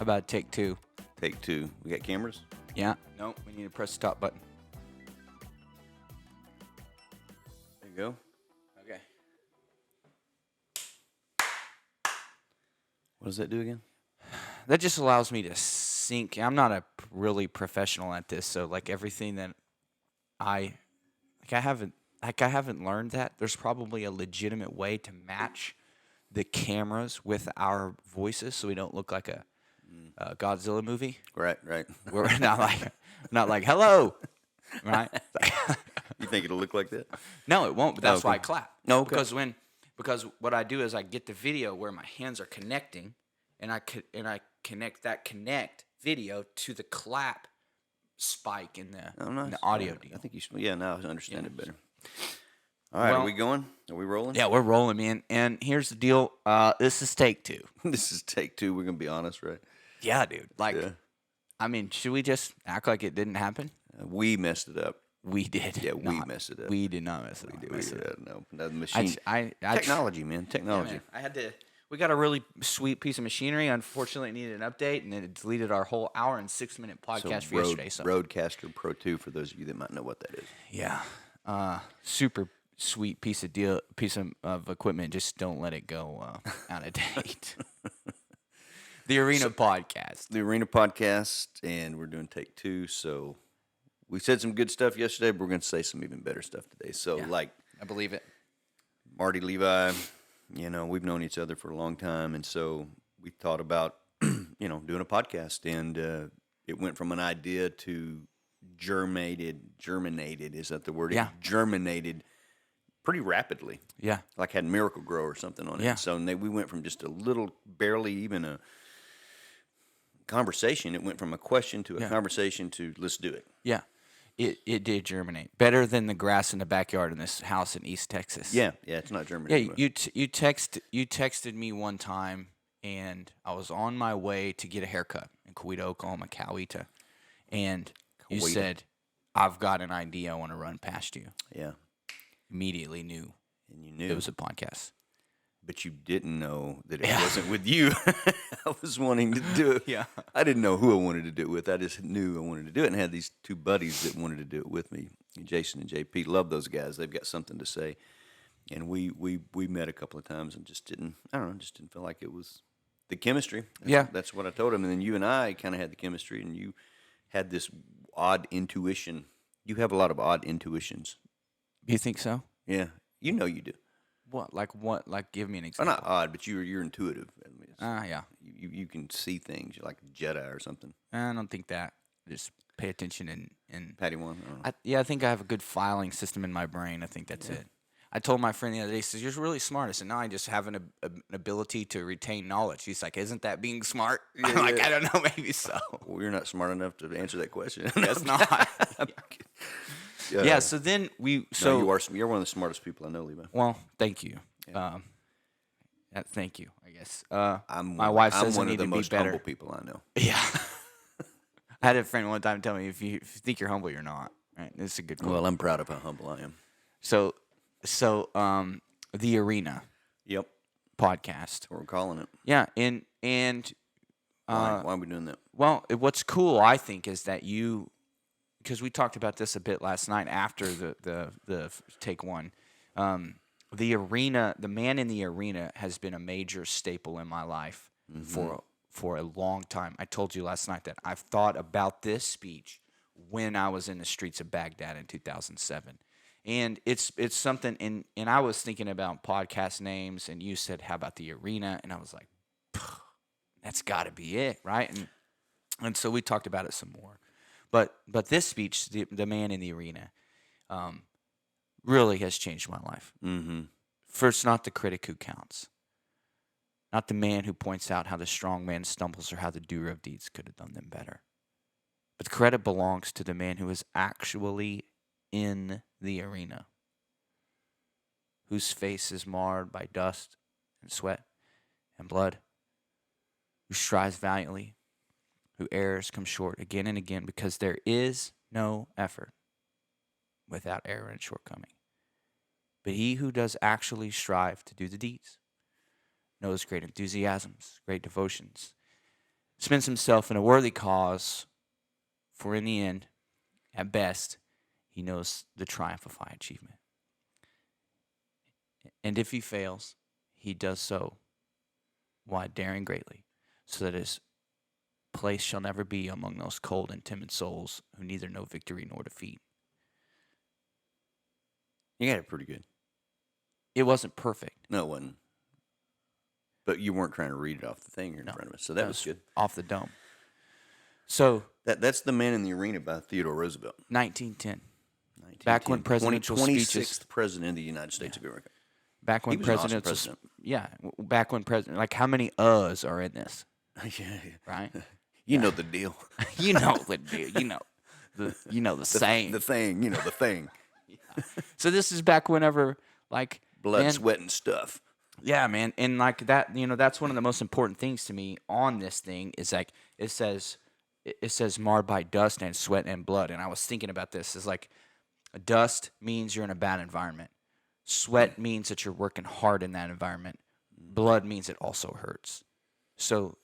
How about take two? Take two. We got cameras? Yeah. No, we need to press the stop button. There you go. Okay. What does that do again? That just allows me to sync. I'm not a really professional at this, so like everything that I haven't learned that. There's probably a legitimate way to match the cameras with our voices so we don't look like a Godzilla movie. Right. We're not like hello, right? You think it'll look like that? No, it won't. But that's why I clap. No, okay. Because what I do is I get the video where my hands are connecting, and I connect that video to the clap spike in the, nice. in the audio deal. I think you should. Yeah, now I understand it better. All right, are we going? Are we rolling? Yeah, we're rolling, man. And here's the deal. This is take two. This is take two. We're gonna be honest, right? Yeah, dude. I mean, should we just act like it didn't happen? We messed it up. We did. Yeah, we messed it up. We did not mess it up. We did. No, the machine. Technology, man. Technology. Yeah, man. We got a really sweet piece of machinery. Unfortunately, it needed an update, and it deleted our whole hour and 6-minute podcast for yesterday. So Rodecaster Pro 2, for those of you that might know what that is. Yeah, super sweet piece of equipment. Just don't let it go out of date. The Arena Podcast. The Arena Podcast, and we're doing take two. So we said some good stuff yesterday, but we're going to say some even better stuff today. So, I believe it. Marty, Levi, we've known each other for a long time, and so we thought about, doing a podcast, and it went from an idea to germinated. Is that the word? Yeah. It germinated pretty rapidly. Yeah. Like had Miracle Grow or something on it. Yeah. So we went from just a little, barely even a conversation. It went from a question to a conversation to let's do it. Yeah. It did germinate. Better than the grass in the backyard in this house in East Texas. Yeah, it's not germinating. Yeah, you texted me one time, and I was on my way to get a haircut in Coweta, Oklahoma, Coweta, and you said, "I've got an idea I want to run past you." Yeah. Immediately knew. And you knew it was a podcast. But you didn't know that it wasn't with you. I was wanting to do it. Yeah. I didn't know who I wanted to do it with. I just knew I wanted to do it, and had these two buddies that wanted to do it with me, Jason and JP. Love those guys. They've got something to say. And we met a couple of times and just didn't feel like it was the chemistry. That's what I told him. And then you and I kind of had the chemistry, and you had this odd intuition. You have a lot of odd intuitions. You think so? Yeah. You know you do. What? Like, give me an example. Well, not odd, but you're intuitive. I mean, yeah. You can see things. You're like a Jedi or something. I don't think that. Just pay attention and Patty one. I think I have a good filing system in my brain. I think that's it. I told my friend the other day, he says, "You're really smart." I said, "No, I just have an ability to retain knowledge." He's like, "Isn't that being smart?" I'm like, "I don't know, maybe so." Well, you're not smart enough to answer that question. That's not. Yeah. So then you're one of the smartest people I know, Levi. Well, thank you. Yeah. Thank you. I guess. My wife says I'm one I of need the to most be better. humble people I know. Yeah. I had a friend one time tell me, if you think you're humble, you're not. Right? It's a good quote. Well, I'm proud of how humble I am. So the Arena. Yep. Podcast. We're calling it. Yeah, and why are we doing that? Well, what's cool, I think, is that because we talked about this a bit last night after the take one. The Arena, the Man in the Arena, has been a major staple in my life for a long time. I told you last night that I've thought about this speech when I was in the streets of Baghdad in 2007. And it's something, and I was thinking about podcast names, and you said, "How about the Arena?" And I was like, that's got to be it, right? And so we talked about it some more. But this speech, the Man in the Arena, really has changed my life. Mm-hmm. First, not the critic who counts, not the man who points out how the strong man stumbles or how the doer of deeds could have done them better. But the credit belongs to the man who is actually in the arena, whose face is marred by dust and sweat and blood, who strives valiantly, who errors come short again and again, because there is no effort without error and shortcoming. But he who does actually strive to do the deeds knows great enthusiasms, great devotions, spends himself in a worthy cause, for in the end, at best, he knows the triumph of high achievement. And if he fails, he does so while daring greatly, so that his place shall never be among those cold and timid souls who neither know victory nor defeat. You got it pretty good. It wasn't perfect. No, it wasn't. But you weren't trying to read it off the thing here in front of us, so that was good. Off the dome. So that's The Man in the Arena by Theodore Roosevelt. 1910. Back when presidential 26th speeches, president of the United States of America. back when He was an awesome presidents, president. back when president, like how many uhs are in this, Yeah. right? You know the deal. You know the deal. You know the saying. The thing. You know the thing. So this is back whenever, like, Blood, man, sweat, and stuff. yeah, man, and like that, that's one of the most important things to me on this thing is like it says marred by dust and sweat and blood, and I was thinking about this is like dust means you're in a bad environment, sweat means that you're working hard in that environment, blood means it also hurts. So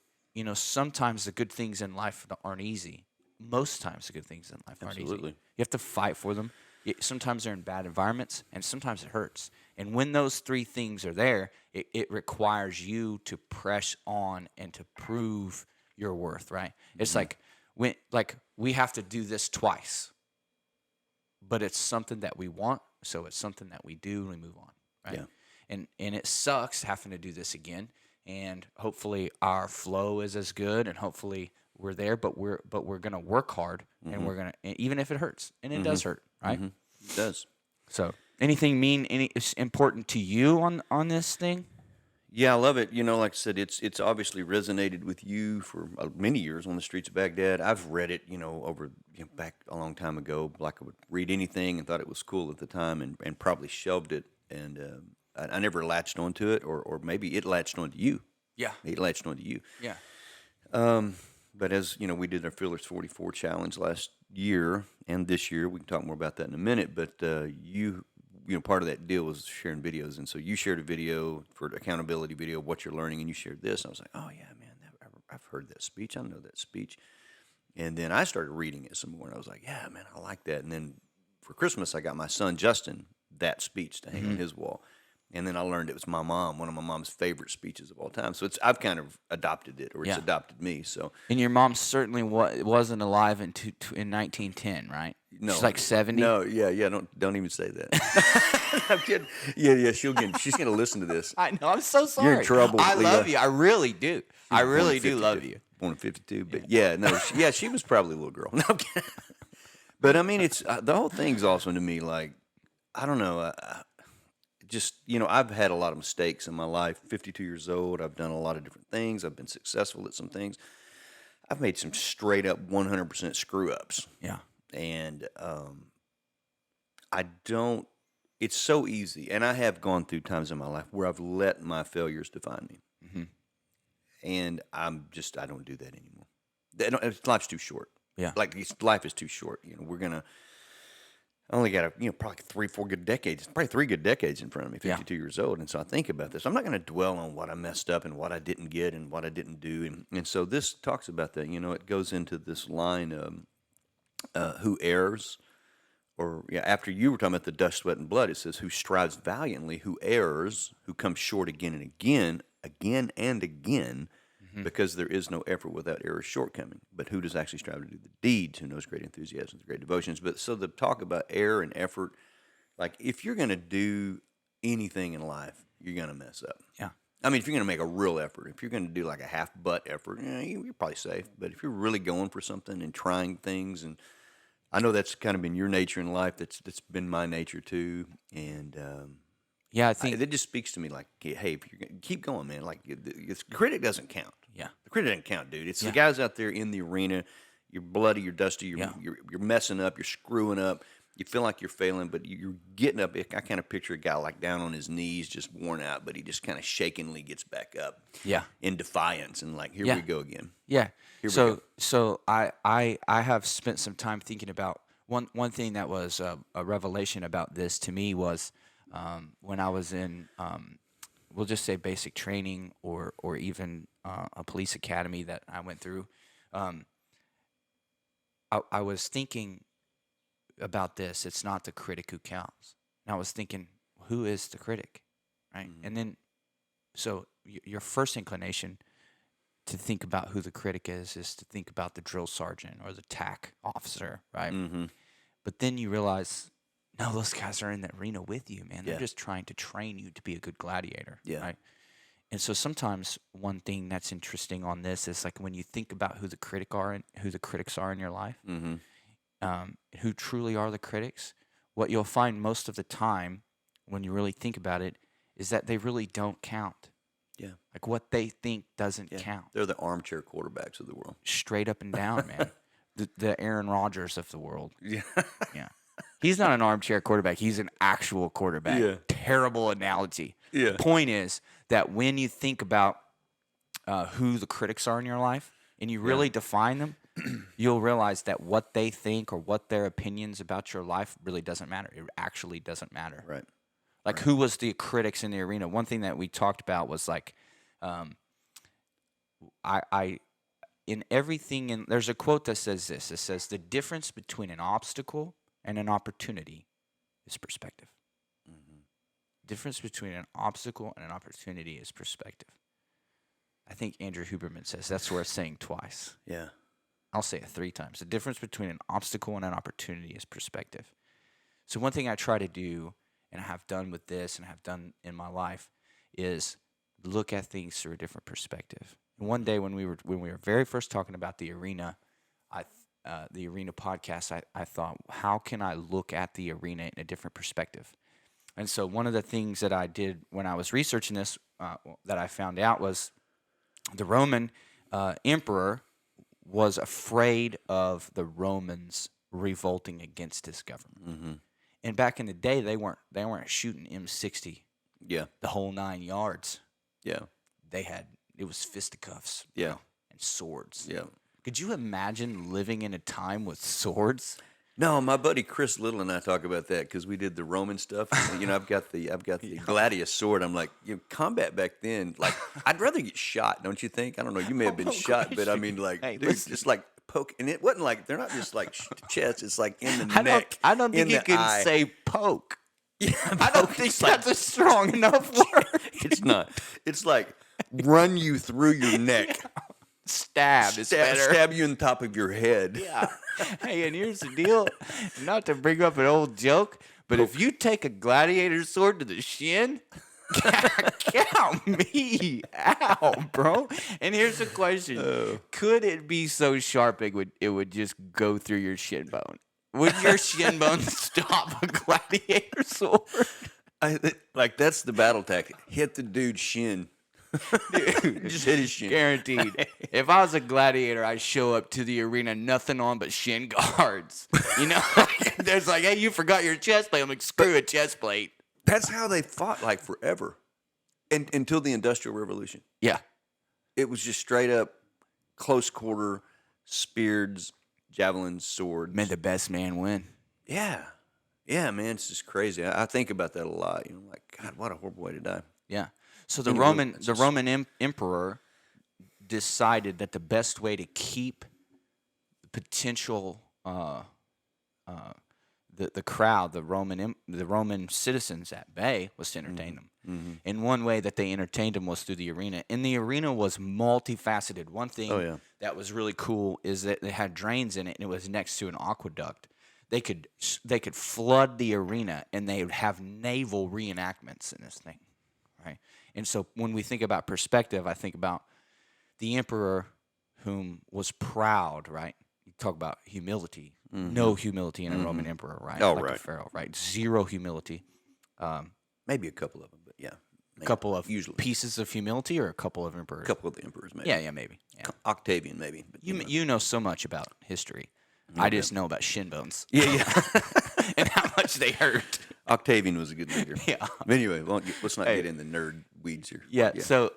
sometimes the good things in life aren't easy. Most times the good things in life aren't Absolutely. easy. You have to fight for them. Sometimes they're in bad environments, and sometimes it hurts. And when those three things are there, it requires you to press on and to prove your worth, right? Mm-hmm. It's like we have to do this twice, but it's something that we want, so it's something that we do and we move on, right? Yeah. And it sucks having to do this again, and hopefully our flow is as good, and hopefully we're there, but we're gonna work hard, mm-hmm. and we're gonna, even if it hurts, and it mm-hmm. does hurt, right? Mm-hmm. It does. So, anything important to you on this thing? Yeah, I love it. Like I said, it's obviously resonated with you for many years on the streets of Baghdad. I've read it, over back a long time ago. Like I would read anything and thought it was cool at the time, and probably shelved it, and I never latched onto it, or maybe it latched onto you. Yeah, it latched onto you. Yeah. But as we did our Fearless 44 challenge last year and this year. We can talk more about that in a minute. But part of that deal was sharing videos, and so you shared a video for accountability video of what you're learning, and you shared this. And I was like, oh yeah, man, I've heard that speech. I know that speech. And then I started reading it some more, and I was like, yeah, man, I like that. And then for Christmas, I got my son Justin that speech to hang on his wall. And then I learned it was one of my mom's favorite speeches of all time. So I've kind of adopted it, or it's adopted me. So. And your mom certainly wasn't alive in 1910, right? No, she's like 70. No, yeah. Don't even say that. I'm kidding. Yeah. She's gonna listen to this. I know. I'm so sorry. You're in trouble. I love you. I really do. I really do love you. Born in 52, but she was probably a little girl. No, I'm kidding. But I mean, it's the whole thing's awesome to me. Like, I don't know. I've had a lot of mistakes in my life. 52 years old. I've done a lot of different things. I've been successful at some things. I've made some straight up 100% screw ups. Yeah. And it's so easy. And I have gone through times in my life where I've let my failures define me. Mm-hmm. And I don't do that anymore. Life's too short. Yeah. Like, life is too short. I only got probably 3 good decades in front of me, 52 years old. And so I think about this. I'm not going to dwell on what I messed up and what I didn't get and what I didn't do. And so this talks about that. It goes into this line of who errs, or after you were talking about the dust, sweat, and blood, it says who strives valiantly, who errs, who comes short again and again and again, because there is no effort without error or shortcoming. But who does actually strive to do the deeds, who knows great enthusiasm, great devotions. But so the talk about error and effort, like if you're going to do anything in life, you're going to mess up. Yeah. I mean, if you're going to make a real effort, if you're going to do like a half-butt effort, you're probably safe. But if you're really going for something and trying things, and I know that's kind of been your nature in life, that's been my nature too. And I think it just speaks to me like, hey, if you're gonna keep going, man. Like the critic doesn't count. Yeah, the critic doesn't count, dude. It's the guys out there in the arena. You're bloody, you're dusty, you're messing up, you're screwing up. You feel like you're failing, but you're getting up. I kind of picture a guy like down on his knees, just worn out, but he just kind of shakingly gets back up. Yeah, in defiance, and like, here we go again. Yeah. So I have spent some time thinking about one thing that was a revelation about this to me was when I was in we'll just say basic training or even a police academy that I went through, um, I was thinking about this. It's not the critic who counts. And I was thinking, who is the critic, right? Mhm. And then, so your first inclination to think about who the critic is to think about the drill sergeant or the TAC officer, right? Mm-hmm. But then you realize, no, those guys are in the arena with you, man. They're Yeah. just trying to train you to be a good gladiator, Yeah. right? And so sometimes one thing that's interesting on this is like when you think about who the critics are in your life, Mm-hmm. who truly are the critics, what you'll find most of the time when you really think about it is that they really don't count. Yeah. Like what they think doesn't Yeah. count. They're the armchair quarterbacks of the world. Straight up and down, man. The Aaron Rodgers of the world. Yeah. Yeah. He's not an armchair quarterback. He's an actual quarterback. Yeah. Terrible analogy. Yeah. The point is that when you think about who the critics are in your life and you really define them, you'll realize that what they think or what their opinions about your life really doesn't matter. It actually doesn't matter. Right. Like who was the critics in the arena? One thing that we talked about was like, I in everything, and there's a quote that says this. It says the difference between an obstacle and an opportunity is perspective. Mm-hmm. Difference between an obstacle and an opportunity is perspective. I think Andrew Huberman says that's worth saying twice. Yeah. I'll say it 3 times. The difference between an obstacle and an opportunity is perspective. So one thing I try to do, and I have done with this and have done in my life, is look at things through a different perspective. And one day when we were very first talking about the arena, the arena podcast, I thought, how can I look at the arena in a different perspective? And so one of the things that I did when I was researching this, that I found out was the Roman emperor was afraid of the Romans revolting against his government. Mm-hmm. And back in the day, they weren't shooting M60 Yeah. the whole 9 yards. Yeah. It was fisticuffs, Yeah. and swords. Yeah. Could you imagine living in a time with swords? No, my buddy Chris Little and I talk about that because we did the Roman stuff. I've got the gladius sword. I'm like, combat back then. Like, I'd rather get shot, don't you think? I don't know. You may have been shot, but I mean, like, Hey, dude, listen. just like poke, and it wasn't like they're not just like chest. It's like in the I neck. don't think in you the can eye. say poke. Yeah, I don't poke think is like- that's a strong enough word. It's not. It's like run you through your neck. Stab is better. Stab you in the top of your head. Yeah. Hey, and here's the deal. Not to bring up an old joke, but if you take a gladiator sword to the shin, count me out, bro. And here's the question: could it be so sharp it would just go through your shin bone? Would your shin bone stop a gladiator sword? Like that's the battle tactic. Hit the dude's shin. Dude, Just hit his shin. guaranteed. If I was a gladiator, I'd show up to the arena, nothing on but shin guards. You know, there's like, hey, you forgot your chest plate. I'm like, screw a chest plate. That's how they fought like forever, until the Industrial Revolution. Yeah. It was just straight up close quarter, spears, javelins, swords. May the best man win. Yeah, yeah, man, it's just crazy. I think about that a lot. I'm like, God, what a horrible way to die. Yeah. So the Anyway, Roman emperor decided that the best way to keep the potential the crowd, the Roman citizens at bay was to entertain them. Mm-hmm. And one way that they entertained them was through the arena. And the arena was multifaceted. One thing that was really cool is that it had drains in it, and it was next to an aqueduct. They could flood the arena, and they would have naval reenactments in this thing, right? And so when we think about perspective, I think about the emperor whom was proud, right? You talk about humility. Mm-hmm. No humility in a Roman emperor, right? Oh, like right. a pharaoh, right? Zero humility. Maybe a couple of them, but yeah. A couple of usually. pieces of humility, or a couple of emperors? A couple of the emperors, maybe. Yeah, maybe. Yeah. Octavian, maybe. But, You know so much about history. I just know about shin bones. Yeah. And how much they hurt. Octavian was a good leader. Yeah. But anyway, let's not get in the nerd weeds here. Yeah. So,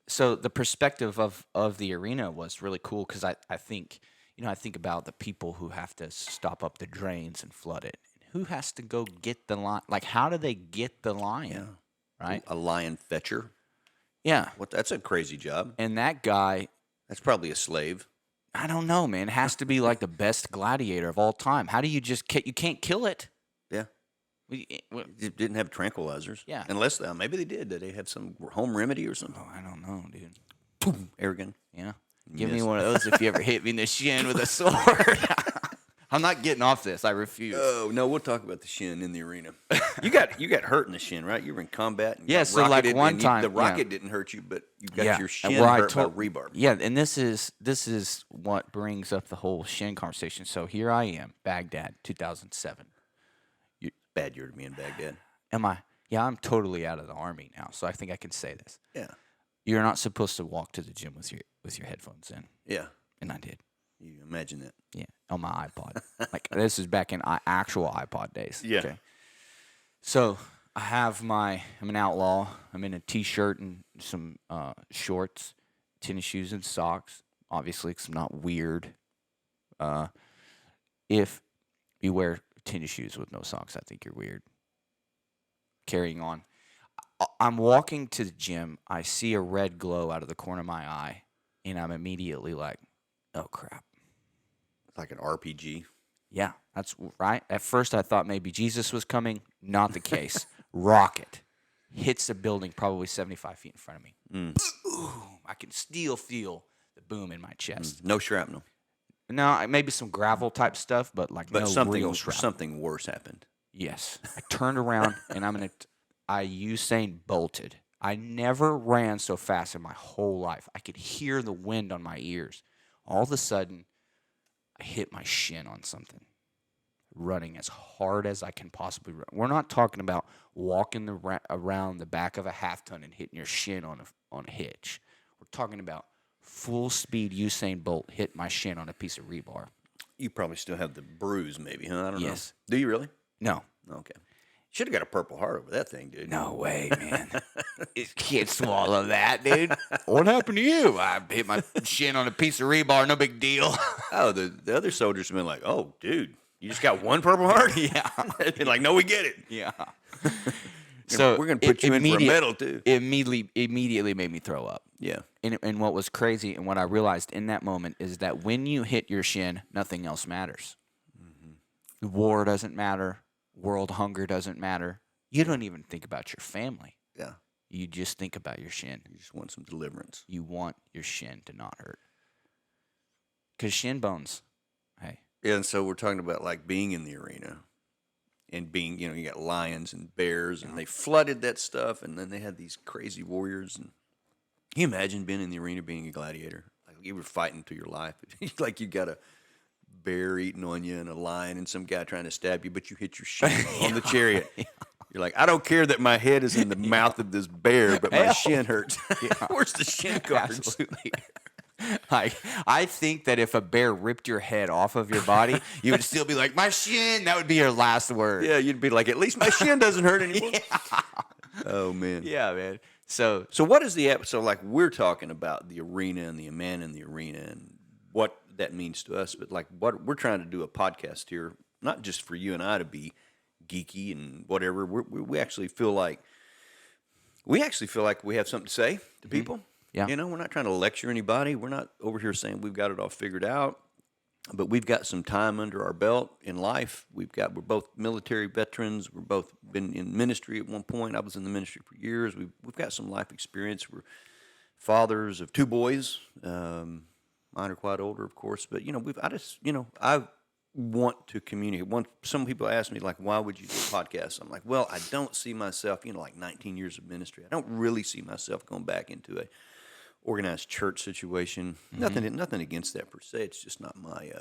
so the perspective of the arena was really cool because I think, I think about the people who have to stop up the drains and flood it. Who has to go get the lion? Like, how do they get the lion? right? A lion fetcher. Yeah. That's a crazy job. And that guy, That's probably a slave. I don't know, man, has to be like the best gladiator of all time. How do you just you can't kill it? Yeah. Well, It didn't have tranquilizers. yeah. Unless maybe they did. Did they have some home remedy or something? Oh, I don't know, dude. Boom, air gun. Yeah. Give me Missed. one of those if you ever hit me in the shin with a sword. I'm not getting off this. I refuse. Oh no, we'll talk about the shin in the arena. You got hurt in the shin, right? You were in combat. And Yeah, got so like rocketed, one and time, the yeah. rocket didn't hurt you, but you got your shin Well, hurt by rebar. Yeah, and this is what brings up the whole shin conversation. So here I am, Baghdad, 2007. Bad year to be in Baghdad. Am I? Yeah, I'm totally out of the army now, so I think I can say this. Yeah, You're not supposed to walk to the gym with your headphones in, yeah. and I did. You imagine that? Yeah, on my iPod. Like this is back in actual iPod days. Yeah. Okay. So I'm an outlaw. I'm in a t-shirt and some shorts, tennis shoes and socks. Obviously, 'cause I'm not weird. If you wear tennis shoes with no socks, I think you're weird. Carrying on. I'm walking to the gym. I see a red glow out of the corner of my eye, and I'm immediately like, oh, crap. Like an RPG. Yeah, that's right. At first, I thought maybe Jesus was coming. Not the case. Rocket hits a building probably 75 feet in front of me. Boom. I can still feel the boom in my chest. No shrapnel. No, maybe some gravel type stuff, but no real shrapnel. Something worse happened. Yes. I turned around, and I Usain bolted. I never ran so fast in my whole life. I could hear the wind on my ears. All of a sudden, I hit my shin on something, running as hard as I can possibly run. We're not talking about walking around the back of a half ton and hitting your shin on a hitch. We're talking about full speed Usain Bolt hit my shin on a piece of rebar. You probably still have the bruise, maybe, huh? I don't know. Yes. Do you really? No. Okay. Should have got a Purple Heart over that thing, dude. No way, man. It can't swallow that, dude. What happened to you? I hit my shin on a piece of rebar. No big deal. Oh, the other soldiers have been like, oh, dude, you just got one Purple Heart? Yeah. They've been like, no, we get it. Yeah. So we're going to put you in for a medal, too. It immediately made me throw up. Yeah. And what was crazy and what I realized in that moment is that when you hit your shin, nothing else matters. Mm-hmm. War doesn't matter. World hunger doesn't matter. You don't even think about your family. Yeah. You just think about your shin. You just want some deliverance. You want your shin to not hurt. Because shin bones, hey. Yeah, and so we're talking about like being in the arena and being, you got lions and bears, and they flooded that stuff, and then they had these crazy warriors. And can you imagine being in the arena, being a gladiator? Like you were fighting to your life. Like you got a bear eating on you and a lion and some guy trying to stab you, but you hit your shin on the chariot. Yeah. You're like, I don't care that my head is in the mouth of this bear, but my shin hurts. Where's the shin cards? Absolutely. I think that if a bear ripped your head off of your body, you would still be like, my shin. That would be your last word. Yeah, you'd be like, at least my shin doesn't hurt anymore. Yeah. Oh, man. Yeah, man. So what is the episode? Like, we're talking about the arena and the man in the arena and what that means to us, but like what we're trying to do a podcast here, not just for you and I to be geeky and whatever. We actually feel like we have something to say to people. Yeah. We're not trying to lecture anybody. We're not over here saying we've got it all figured out, but we've got some time under our belt in life. We're both military veterans. We're both been in ministry at one point. I was in the ministry for years. We've got some life experience. We're fathers of two boys. Mine are quite older, of course, but I want to communicate. Some people ask me, like, why would you do a podcast? I'm like, well, I don't see myself, like 19 years of ministry. I don't really see myself going back into a organized church situation. Mm-hmm. Nothing against that per se. It's just not my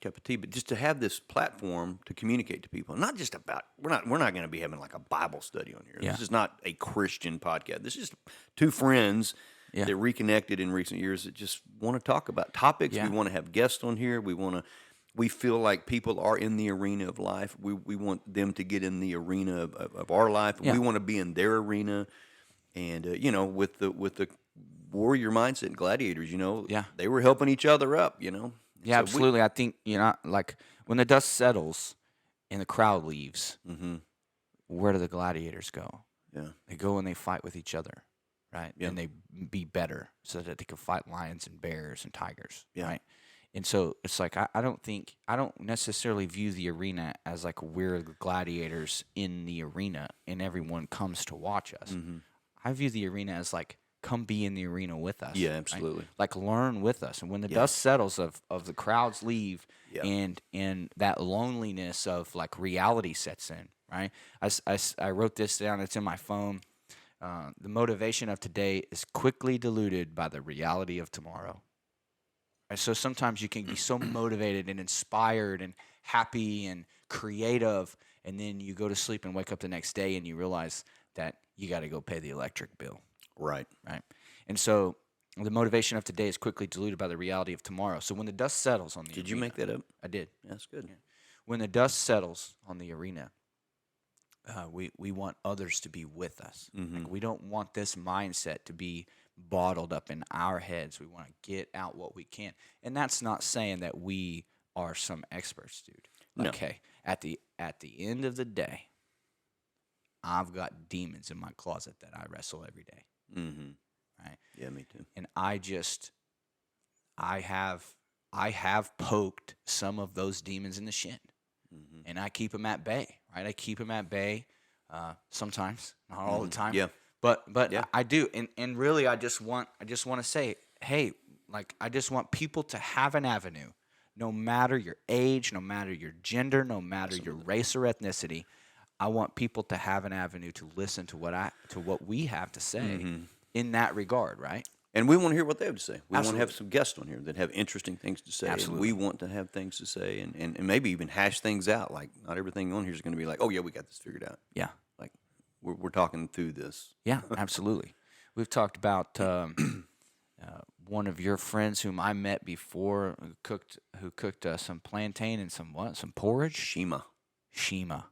cup of tea. But just to have this platform to communicate to people, not just about we're not going to be having like a Bible study on here. Yeah. This is not a Christian podcast. This is two friends. Yeah. That reconnected in recent years that just want to talk about topics. Yeah. We want to have guests on here. We feel like people are in the arena of life. We want them to get in the arena of our life. Yeah. We want to be in their arena. And, with the warrior mindset and gladiators, yeah. They were helping each other up, Yeah, so absolutely. I think, like when the dust settles and the crowd leaves, mm-hmm. Where do the gladiators go? Yeah. They go and they fight with each other, right? Yeah. And they be better so that they can fight lions and bears and tigers, Yeah. right? And so it's like I don't necessarily view the arena as like we're the gladiators in the arena and everyone comes to watch us. Mm-hmm. I view the arena as like come be in the arena with us. Yeah, right? absolutely. Like learn with us. And when the Yeah. dust settles of the crowds leave Yeah. and that loneliness of like reality sets in, right? I wrote this down. It's in my phone. The motivation of today is quickly diluted by the reality of tomorrow. And so sometimes you can be so motivated and inspired and happy and creative, and then you go to sleep and wake up the next day and you realize that you got to go pay the electric bill, Right. right? And so the motivation of today is quickly diluted by the reality of tomorrow. So when the dust settles on the Did you arena, make that up? I did. That's good. When the dust settles on the arena, we want others to be with us. Mm-hmm. Like we don't want this mindset to be bottled up in our heads. We want to get out what we can. And that's not saying that we are some experts, dude. No. Okay. At the end of the day, I've got demons in my closet that I wrestle every day. Mm-hmm. Right? Yeah, me too. And I have poked some of those demons in the shin. Mm-hmm. And I keep them at bay, right? I keep them at bay sometimes, not all the time. Yeah. But Yeah. I do, and really, I just want to say, hey, like I just want people to have an avenue, no matter your age, no matter your gender, no matter your race or ethnicity. I want people to have an avenue to listen to what we have to say in that regard, right? And we want to hear what they have to say. We want to Absolutely. have some guests on here that have interesting things to say. Absolutely. And we want to have things to say and maybe even hash things out. Like, not everything on here is going to be like, oh, yeah, we got this figured out. Yeah. Like, we're talking through this. Yeah, absolutely. We've talked about one of your friends whom I met before who cooked some plantain and some porridge. Shima. Shima.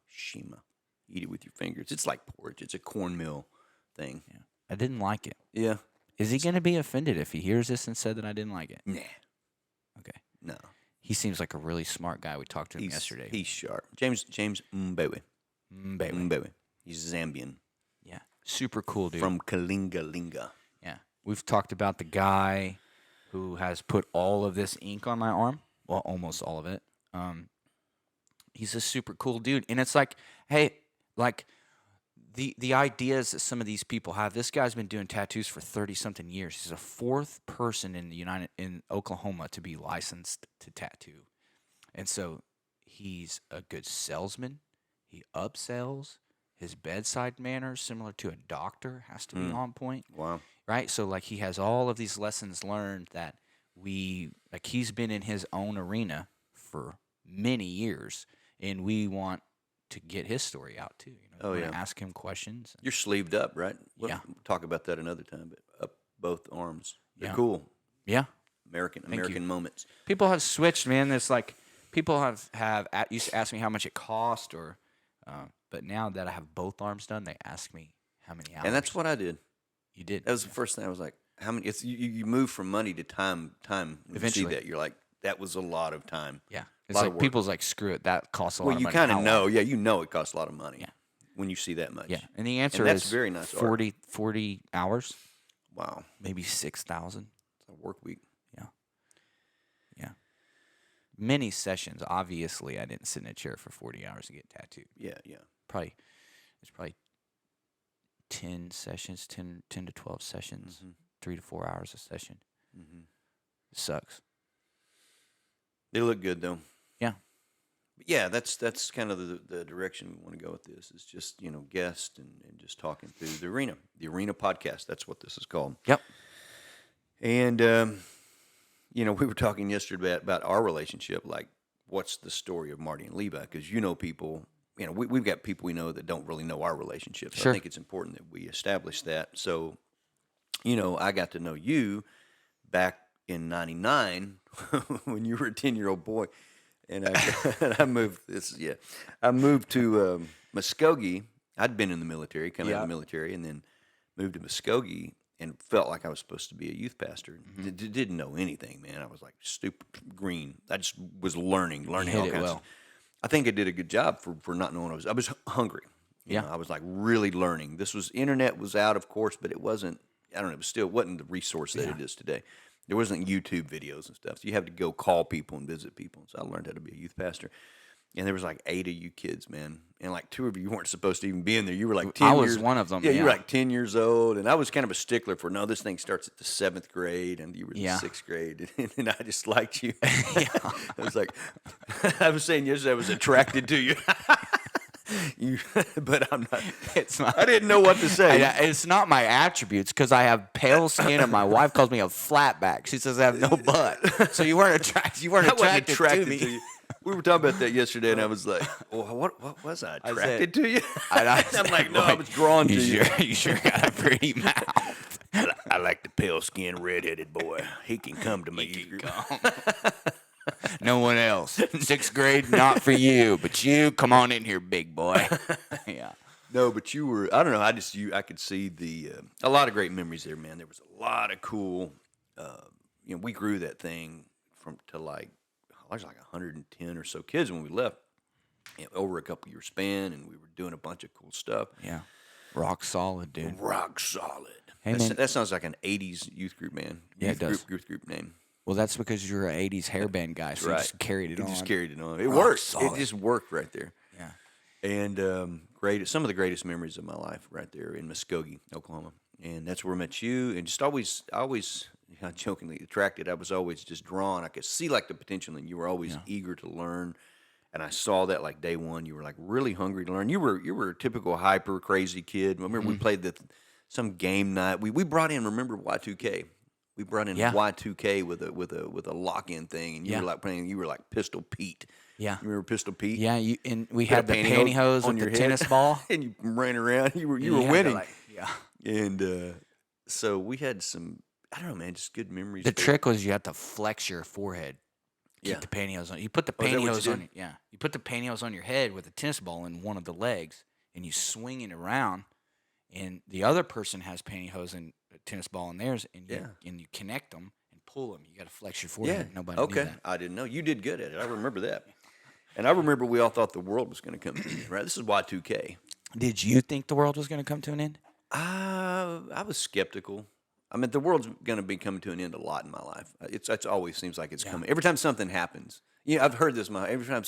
Eat it with your fingers. It's like porridge. It's a cornmeal thing. Yeah. I didn't like it. Yeah. Is he going to be offended if he hears this and said that I didn't like it? Nah. Okay. No. He seems like a really smart guy. We talked to him He's yesterday. He's sharp. James Mbewe. Mbewe. He's Zambian. Yeah. Super cool dude. From Kalinga. Yeah. We've talked about the guy who has put all of this ink on my arm. Well, almost all of it. He's a super cool dude. And it's like, hey, like the ideas that some of these people have. This guy's been doing tattoos for 30-something years. He's the fourth person in Oklahoma to be licensed to tattoo. And so he's a good salesman. He upsells. His bedside manner, similar to a doctor, has to be on point. Wow. Right? So like he has all of these lessons learned that he's been in his own arena for many years, and we want to get his story out too. Oh, we yeah. want to ask him questions. You're sleeved up, right? Yeah. We'll talk about that another time, but up both arms. They're Yeah. cool. Yeah. American moments. People have switched, man. It's like people have used to ask me how much it cost, or but now that I have both arms done, they ask me how many hours. And that's what I did. You did. That was the first thing I was like, how many? It's you move from money to time. When Eventually. you see that, you're like, that was a lot of time. Yeah. It's lot like of work. people's like, screw it. That costs a lot Well, of you money. kind of How know. long? Yeah, you know it costs a lot of money. Yeah. When you see that much. Yeah. And the answer that's is very nice art. 40 hours, Wow. maybe 6,000. It's a work week. Yeah. Yeah. Many sessions. Obviously, I didn't sit in a chair for 40 hours to get tattooed. Yeah. It's probably 10 sessions, 10 to 12 sessions, Mm-hmm. 3 to 4 hours a session. Mm-hmm. It sucks. They look good though. Yeah. But yeah, that's kind of the direction we want to go with this. Is just guests and just talking through the arena podcast. That's what this is called. Yep. And we were talking yesterday about our relationship. Like, what's the story of Marty and Levi? Because people. We've got people we know that don't really know our relationship. So Sure. I think it's important that we establish that. So, I got to know you back in '99 when you were a 10-year-old boy, and I moved. I moved to Muskogee. I'd been in the military, come out of the military, and then moved to Muskogee and felt like I was supposed to be a youth pastor. Didn't know anything, man. I was like stupid green. I just was learning hit all it kinds well. of. I think I did a good job for not knowing I was hungry. You know, I was like really learning. Internet was out, of course, but it wasn't. I don't know. It wasn't the resource that it is today. There wasn't YouTube videos and stuff, so you had to go call people and visit people. So I learned how to be a youth pastor. And there was like 8 of you kids, man, and like 2 of you weren't supposed to even be in there. You were like 10 I years. was one of them. Yeah, you were like 10 years old, and I was kind of a stickler for no. This thing starts at the 7th grade, and you were in the 6th grade, and I just liked you. I was like, I was saying yesterday, I was attracted to you. But I'm not. It's not. I didn't know what to say. It's not my attributes because I have pale skin, and my wife calls me a flatback. She says I have no butt. So you weren't attracted. You weren't attracted to me. To you. We were talking about that yesterday, and I was like, well, what was I attracted to you? I'm like, no, I was drawn to you. You sure got a pretty mouth. I like the pale-skinned, red-headed boy. He can come to me. He can come. No one else. 6th grade, not for you, but you, come on in here, big boy. Yeah. No, but you were. I don't know. I could see a lot of great memories there, man. There was a lot of cool. We grew that thing to like. I was like 110 or so kids when we left, over a couple year span, and we were doing a bunch of cool stuff. Yeah, rock solid, dude. Rock solid. Hey, that sounds like an '80s youth group, man. Yeah, it does. Youth group name. Well, that's because you're an '80s hairband guy, so you just carried it on. Just carried it on. It Rock worked. solid. It just worked right there. Yeah. And some of the greatest memories of my life right there in Muskogee, Oklahoma, and that's where I met you. And just always. Jokingly attracted. I was always just drawn. I could see like the potential, and you were always eager to learn. And I saw that like day one. You were like really hungry to learn. You were a typical hyper crazy kid. I remember we played some game night. We brought in. Remember Y2K? We brought in Y2K with a lock in thing, and you were like playing. You were like Pistol Pete. Yeah. You remember Pistol Pete? Yeah. And we had the pantyhose on with your the head. tennis ball, and you ran around. You were winning. Yeah. And so we had some. I don't know, man. Just good memories. The trick was you have to flex your forehead. Keep the pantyhose on. You put the pantyhose on. You put the pantyhose on your head with a tennis ball in one of the legs, and you swing it around. And the other person has pantyhose and a tennis ball in theirs, and you connect them and pull them. You got to flex your forehead. Nobody knew that. I didn't know. You did good at it. I remember that. And I remember we all thought the world was going to come to an end, right? This is Y2K. Did you think the world was going to come to an end? I was skeptical. I mean, the world's going to be coming to an end a lot in my life. It always seems like it's coming. Every time something happens, I've heard this. Every time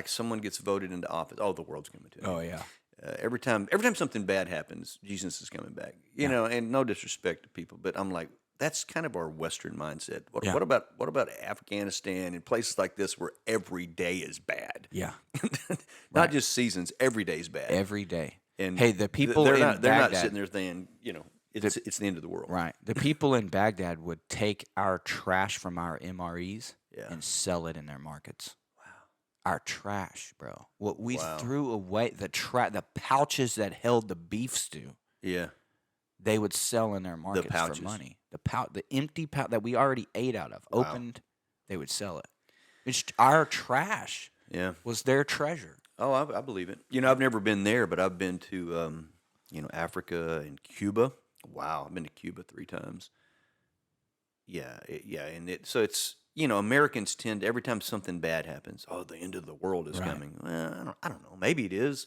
someone gets voted into office, the world's coming to an end. Oh yeah. Every time something bad happens, Jesus is coming back. You know, and no disrespect to people, but I'm like, that's kind of our Western mindset. What about Afghanistan and places like this where every day is bad? Yeah. Not just seasons. Every day is bad. Every day. And hey, the people they're in not Baghdad, sitting there saying, it's the end of the world. Right. The people in Baghdad would take our trash from our MREs and sell it in their markets. Wow. Our trash, bro. What we threw away, the pouches that held the beef stew. Yeah. They would sell in their markets for money. The empty pouch that we already ate out of, opened, they would sell it. It's our trash. Yeah. Was their treasure. Oh, I believe it. I've never been there, but I've been to Africa and Cuba. Wow, I've been to Cuba 3 times. Yeah, so it's Americans tend every time something bad happens, the end of the world is coming. Well, I don't know. Maybe it is.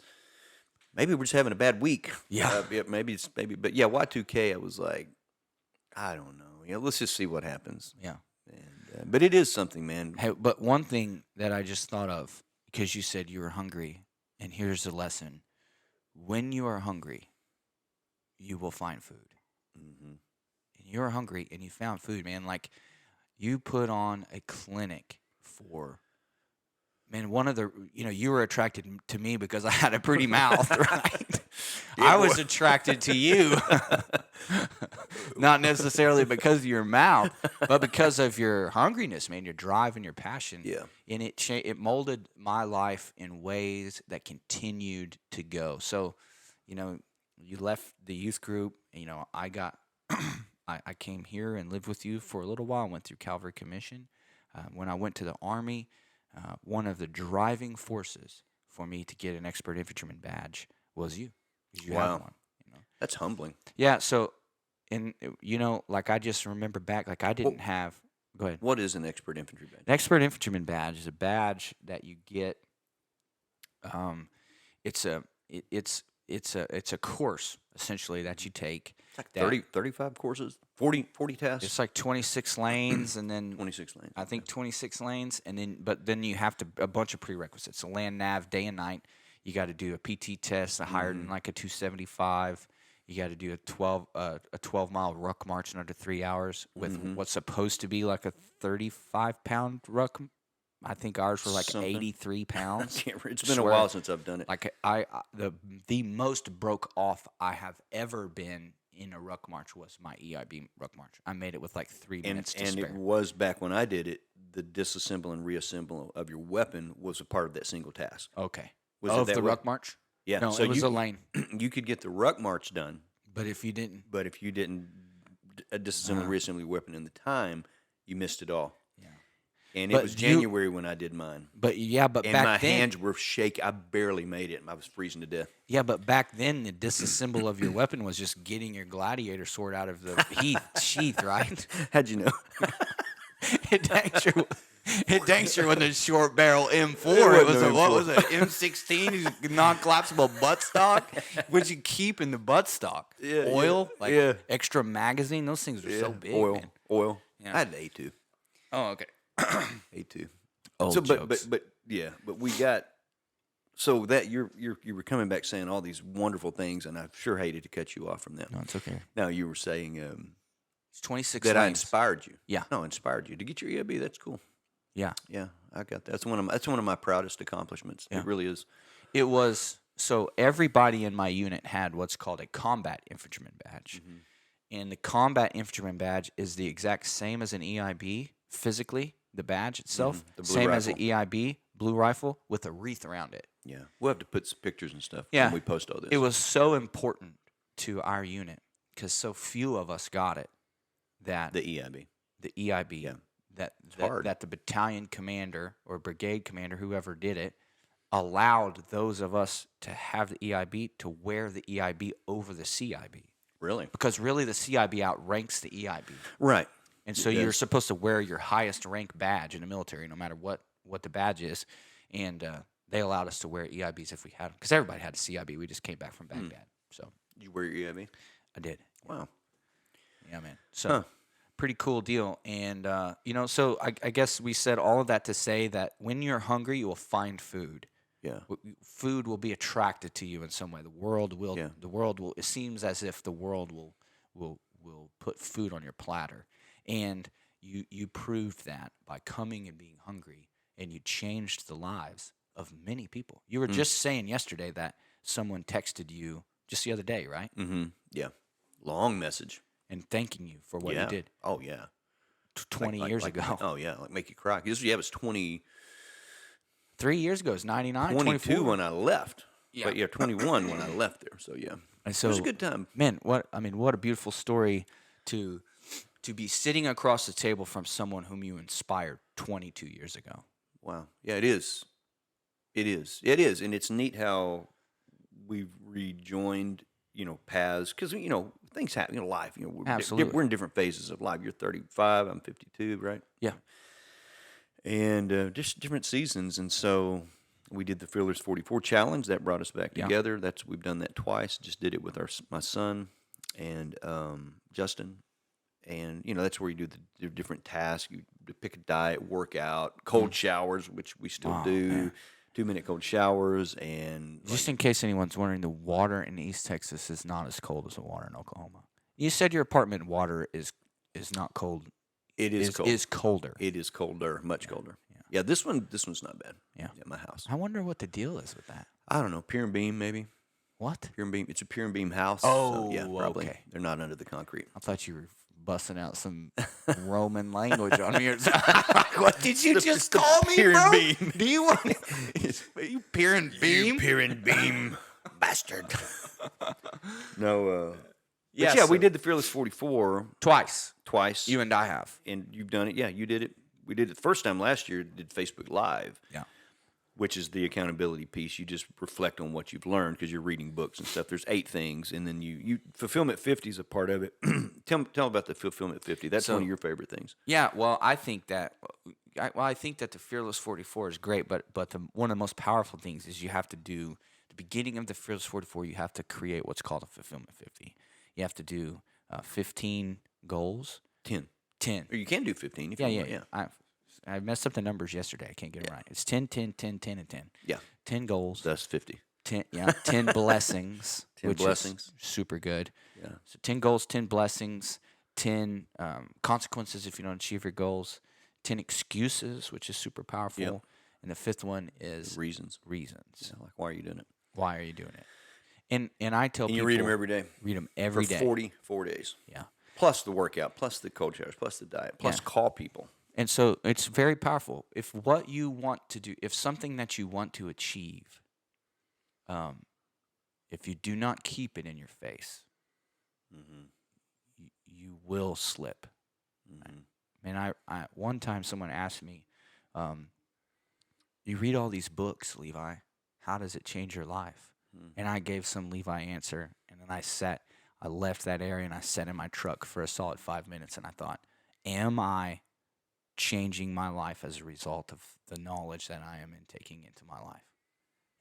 Maybe we're just having a bad week. Yeah. Maybe, but yeah, Y2K. I was like, I don't know. Let's just see what happens. Yeah. And but it is something, man. Hey, but one thing that I just thought of because you said you were hungry, and here's the lesson: when you are hungry, you will find food. Mm-hmm. And you're hungry and you found food, man. Like you put on a clinic for, man, one of the, you were attracted to me because I had a pretty mouth, right? I was attracted to you. Not necessarily because of your mouth, but because of your hungriness, man, your drive and your passion. Yeah. And it molded my life in ways that continued to go. So, you left the youth group. I got, I came here and lived with you for a little while. Went through Calvary Commission. When I went to the Army, one of the driving forces for me to get an expert infantryman badge was you. 'Cause you had one. That's humbling. Yeah. So, and like I just remember back, like I didn't have. Go ahead. What is an expert infantry badge? An expert infantryman badge is a badge that you get. it's a course essentially that you take. It's like that 35 courses, 40 tests. It's like 26 lanes, and then 26 lanes. I think 26 lanes, and then you have to a bunch of prerequisites. So land nav day and night. You got to do a PT test, higher than like a 275. You got to do a 12-mile ruck march in under 3 hours with what's supposed to be like a 35-pound ruck. I think ours were like Something. 83 pounds. It's been a while since I've done it. Like the most broke off I have ever been in a ruck march was my EIB ruck march. I made it with like 3 minutes to spare. And it was back when I did it. The disassemble and reassemble of your weapon was a part of that single task. Okay. Was of it that the way? ruck march? Yeah. No, so it was a lane. You could get the ruck march done, But if you didn't, disassemble and reassemble your weapon in the time, you missed it all. yeah. And But it was January when I did mine. But And back my then, hands were shaking. I barely made it. I was freezing to death. yeah, but back then the disassemble of your weapon was just getting your gladiator sword out of the sheath, right? How'd you know? It dangster with a short barrel M4. It It was wasn't what M4. was it? M16, non-collapsible buttstock, which you keep in the buttstock. Yeah, Oil, yeah, like yeah. extra magazine. Those things are so big, oil. man. Oil. Yeah. I had A2. Oh, okay. A2. Old So, jokes. but we got. So that you were coming back saying all these wonderful things, and I sure hated to cut you off from that. No, it's okay. Now you were saying It's 26 that I lanes. inspired you. Yeah. No, inspired you to get your EIB. That's cool. Yeah. Yeah, I got that. That's one of my proudest accomplishments. Yeah. It really is. It was so everybody in my unit had what's called a combat infantryman badge. And the combat infantryman badge is the exact same as an EIB physically, the badge itself. The blue Same as an rifle. EIB, blue rifle with a wreath around it. Yeah, we'll have to put some pictures and stuff Yeah. when we post all this. It was so important to our unit because so few of us got it that the EIB. the EIB, Yeah. that the battalion commander or brigade commander, whoever did it, allowed those of us to have the EIB to wear the EIB over the CIB. Really? Because really the CIB outranks the EIB. Right. And so It you're does. supposed to wear your highest rank badge in the military, no matter what the badge is. And they allowed us to wear EIBs if we had them. Because everybody had a CIB. We just came back from Baghdad. So Did you wear your EIB? I did. Wow. Yeah, man. So pretty cool deal. And, so I guess we said all of that to say that when you're hungry, you will find food. Yeah. Food will be attracted to you in some way. The world will. Yeah. The world will. It seems as if the world will put food on your platter, and you proved that by coming and being hungry, and you changed the lives of many people. You were just saying yesterday that someone texted you just the other day, right? Mm-hmm. Yeah. Long message. And thanking you for what yeah. you did Oh yeah. 20 years ago. Oh yeah, like make you cry. It was 3 years ago. It's 99, 22 24. when I left. Yeah. But yeah, 21 when I left there. So yeah. And so It was a good time. Man, what a beautiful story to be sitting across the table from someone whom you inspired 22 years ago. Wow. Yeah, it is. It is. It is. And it's neat how we've rejoined, paths. Because, things happen. Life. Absolutely. We're in different phases of life. You're 35. I'm 52, right? Yeah. And just different seasons. And so we did the Fearless 44 Challenge. That brought us back Yeah. together. We've done that twice. Just did it with my son and Justin. And, that's where you do the different tasks. You pick a diet, workout, cold showers, which we still do. man. 2-minute cold showers. And Just in case anyone's wondering, the water in East Texas is not as cold as the water in Oklahoma. You said your apartment water is not cold. it is cold. Is colder. It is colder, much colder. Yeah. Yeah, this one's not bad. Yeah. My house. I wonder what the deal is with that. I don't know, pier and beam maybe. What? Pier and beam. It's a pier and beam house. Oh, so yeah, probably. okay. They're not under the concrete. I thought you were busting out some Roman language on me. What did you just call me, pier bro? and beam. Do you want you peer and beam? Pier and beam, bastard. No. Yeah, But yeah, we so- did the Fearless 44 Twice. twice. You and I have. And you've done it. Yeah, you did it. We did it the first time last year. Did Facebook Live. Yeah. Which is the accountability piece. You just reflect on what you've learned because you're reading books and stuff. There's 8 things, and then you Fulfillment 50 is a part of it. tell about the Fulfillment 50. That's So- one of your favorite things. Yeah, well, I think that I think that the Fearless 44 is great, but one of the most powerful things is you have to do the beginning of the Fearless 44, you have to create what's called a fulfillment 50. You have to do 15 goals. 10. 10. Or you can do 15 if Yeah, you yeah, want. yeah. I messed up the numbers yesterday. I can't get them right. It's 10, 10, 10, 10, and 10. Yeah. 10 goals. That's 50. 10, yeah, 10 blessings. 10 which blessings. is super good. Yeah. So 10 goals, 10 blessings, 10 consequences if you don't achieve your goals, 10 excuses, which is super powerful. Yep. And the fifth one is Reasons. reasons. Yeah, like, why are you doing it? Why are you doing it? And I tell And people. you read them every day. Read them every for day. 44 days. Yeah. Plus the workout, plus the cold showers, plus the diet, plus call people. And so it's very powerful. If what you want to do, if something that you want to achieve, if you do not keep it in your face, you will slip. And I one time someone asked me, you read all these books, Levi, how does it change your life? And I gave some Levi answer, and then I left that area and I sat in my truck for a solid 5 minutes, and I thought, am I changing my life as a result of the knowledge that I am taking into my life?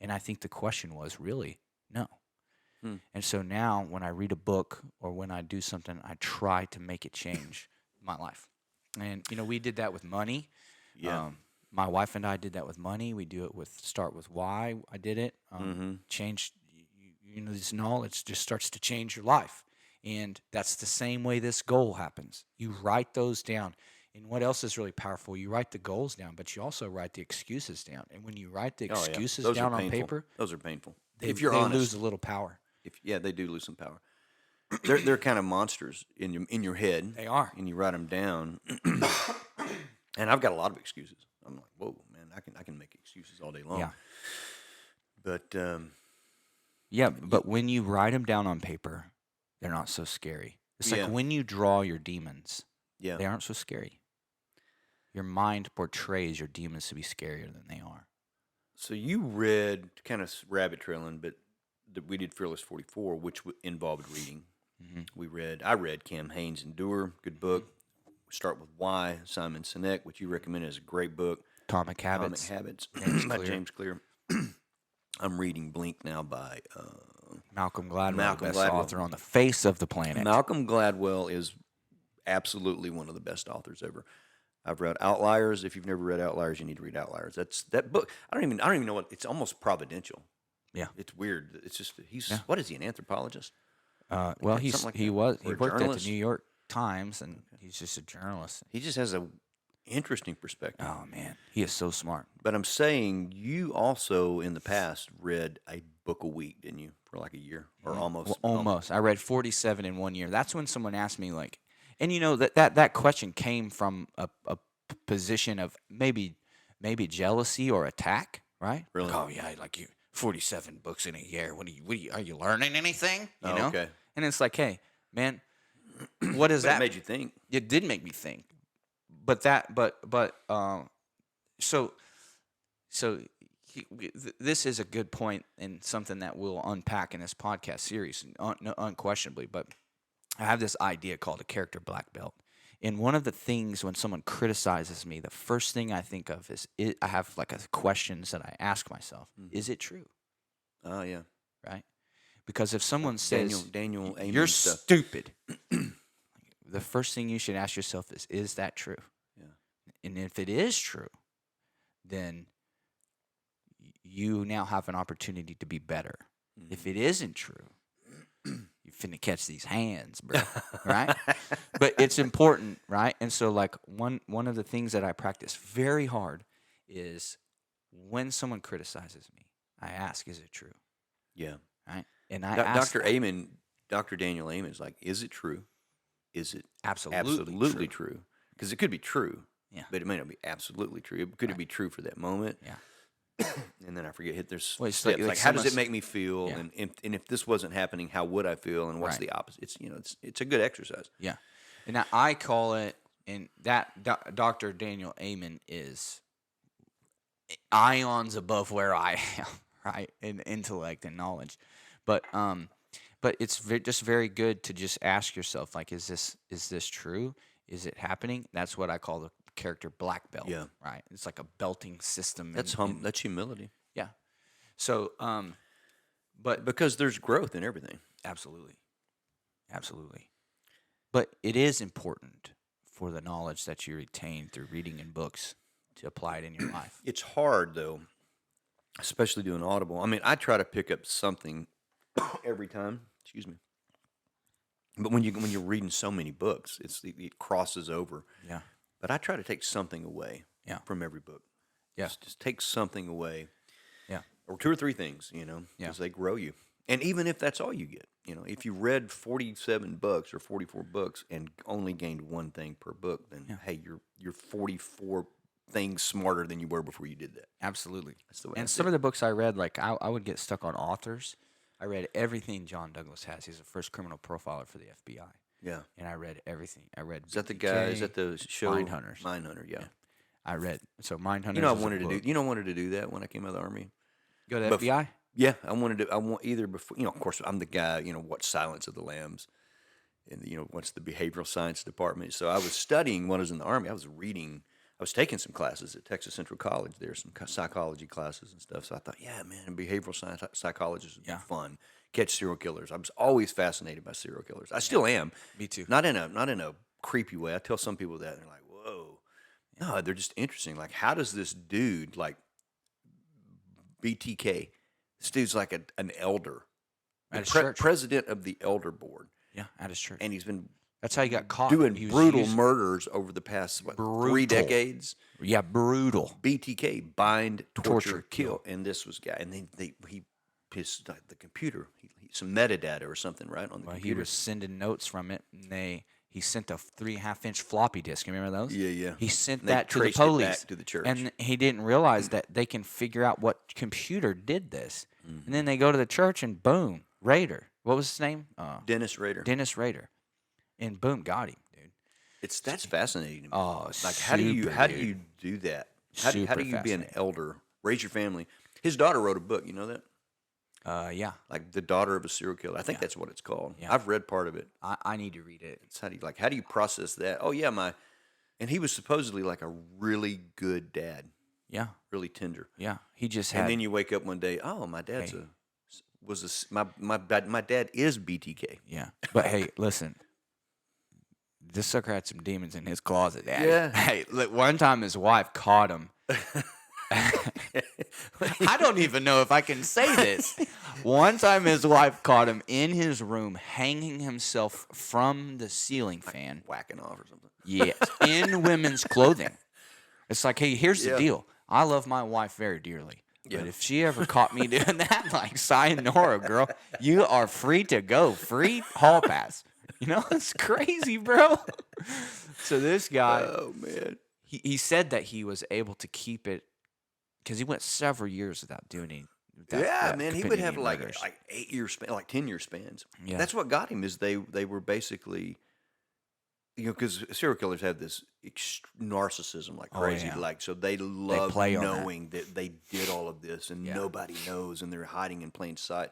And I think the question was really no. And so now when I read a book or when I do something, I try to make it change my life. And, we did that with money. Yeah. My wife and I did that with money. We do it start with why I did it. Change, this knowledge just starts to change your life. And that's the same way this goal happens. You write those down. And what else is really powerful? You write the goals down, but you also write the excuses down. And when you write the excuses Those down are on painful. paper, those are painful. they honest, lose a little power. They do lose some power. They're kind of monsters in your head. They are. And you write them down. And I've got a lot of excuses. I'm like, whoa, man, I can make excuses all day long. Yeah. But but when you write them down on paper, they're not so scary. It's like when you draw your demons, they aren't so scary. Your mind portrays your demons to be scarier than they are. So you read, kind of rabbit trailing, but we did Fearless 44, which involved reading. I read Cam Haynes' Endure, good book. Start with Why, Simon Sinek, which you recommended as a great book. Atomic Habits. By James Clear. I'm reading Blink now by Malcolm Gladwell, the best author on the face of the planet. Malcolm Gladwell is absolutely one of the best authors ever. I've read Outliers. If you've never read Outliers, you need to read Outliers. That book. I don't even know what. It's almost providential. Yeah, it's weird. It's just what is he, an anthropologist? Well, he worked at the New York Times, and he's just a journalist. He just has a interesting perspective. Oh man, he is so smart. But I'm saying you also in the past read a book a week, didn't you, for like a year or almost? Well, almost. I read 47 in 1 year. That's when someone asked me and that question came from a position of maybe jealousy or attack, right? Really? Like, oh yeah, like you 47 books in a year. What are you learning anything? You know? Okay. And it's like, hey, man, what is that? It made you think. It did make me think. This is a good point and something that we'll unpack in this podcast series, unquestionably. But I have this idea called a character black belt. And one of the things when someone criticizes me, the first thing I think of is I have questions that I ask myself. Is it true? Oh, yeah. Right? Because if someone says, Daniel Amen you're stuff. stupid, the first thing you should ask yourself is that true? Yeah. And if it is true, then you now have an opportunity to be better. If it isn't true, you finna catch these hands, bro. Right? But it's important, right? And so one of the things that I practice very hard is when someone criticizes me, I ask, is it true? Yeah. Right? And I ask Dr. Daniel Amen is like, is it true? Is it absolutely true? Because it could be true, yeah, but it may not be absolutely true. Could it be true for that moment? Yeah. And then I forget, there's steps. like How does it make me feel? Yeah. And if this wasn't happening, how would I feel? And what's the opposite? It's a good exercise. Yeah. And now I call it, and that Dr. Daniel Amen is ions above where I am, right, in intellect and knowledge. But it's just very good to just ask yourself, is this true? Is it happening? That's what I call the character black belt. Yeah. Right. It's like a belting system. That's humility. Yeah. So But because there's growth in everything. absolutely, absolutely. But it is important for the knowledge that you retain through reading in books to apply it in your life. It's hard though, especially doing Audible. I mean, I try to pick up something every time. Excuse me. But when you're reading so many books, it crosses over. Yeah, But I try to take something away Yeah. from every book. Yeah. Just take something away. Yeah. Or 2 or 3 things, Yeah. because they grow you. And even if that's all you get, if you read 47 books or 44 books and only gained one thing per book, then hey, you're 44 things smarter than you were before you did that. absolutely. That's the way. And some of the books I read, like I would get stuck on authors. I read everything John Douglas has. He's the first criminal profiler for the FBI. Yeah. And I read everything. I read. Is that the guy? Is that the show? Mindhunters. Mindhunter, yeah. I read. So Mindhunters. I is a wanted to do. book. I wanted to do that when I came out of the Army. Go to the FBI. Yeah, I want either before. Of course, I'm the guy. What Silence of the Lambs, and what's the behavioral science department. So I was studying when I was in the Army. I was reading. I was taking some classes at Texas Central College. There, some psychology classes and stuff. So I thought, yeah, man, behavioral science psychologists would be fun. Catch serial killers. I was always fascinated by serial killers. I still am. Me too. Not in a creepy way. I tell some people that, and they're like, whoa. No, they're just interesting. Like, how does this dude, like BTK, this dude's like an elder, At his church. president of the elder board, Yeah, at his church. and he's been That's how he got caught. doing He was brutal murders over the past 3 Brutal. decades. Yeah, brutal. BTK, bind, torture, Torture, kill, and this was guy, and he pissed like the computer, some metadata or something, right on the Well, he computer. was sending notes from it, and he sent a 3.5-inch floppy disk. You remember those? Yeah. He sent And they that to the traced it back police to the church. and he didn't realize that they can figure out what computer did this. Mm-hmm. And then they go to the church, and boom, Rader. What was his name? Dennis Rader. Dennis Rader. And boom, got him, dude. That's fascinating to me. Oh, Like how do you do that? How do Super you be an fascinating. elder, raise your family? His daughter wrote a book. You know that? Yeah, Like the daughter of a serial killer. I think that's what it's called. Yeah. I've read part of it. I need to read it. It's how do you process that? Oh yeah, and he was supposedly like a really good dad, Yeah, really tender. yeah. He just had. And then you wake up one day, oh, my dad's my dad is BTK. Yeah, but hey, listen. This sucker had some demons in his closet, Daddy. Yeah. Hey, look, one time his wife caught him. I don't even know if I can say this. One time his wife caught him in his room hanging himself from the ceiling fan. Whacking off or something. Yes, in women's clothing. It's like, hey, here's the Yeah. deal. I love my wife very dearly. Yeah. But if she ever caught me doing that, like sayonara, girl, you are free to go. Free hall pass. It's crazy, bro. So this guy, Oh man. he said that he was able to keep it because he went several years without doing any. Man, he would have like murders. 8-year span, like 10-year spans. Yeah. That's what got him is they were basically, because serial killers have this narcissism like Oh, crazy, yeah. like so they love play on that. knowing that they did all of this and Yeah. nobody knows and they're hiding in plain sight.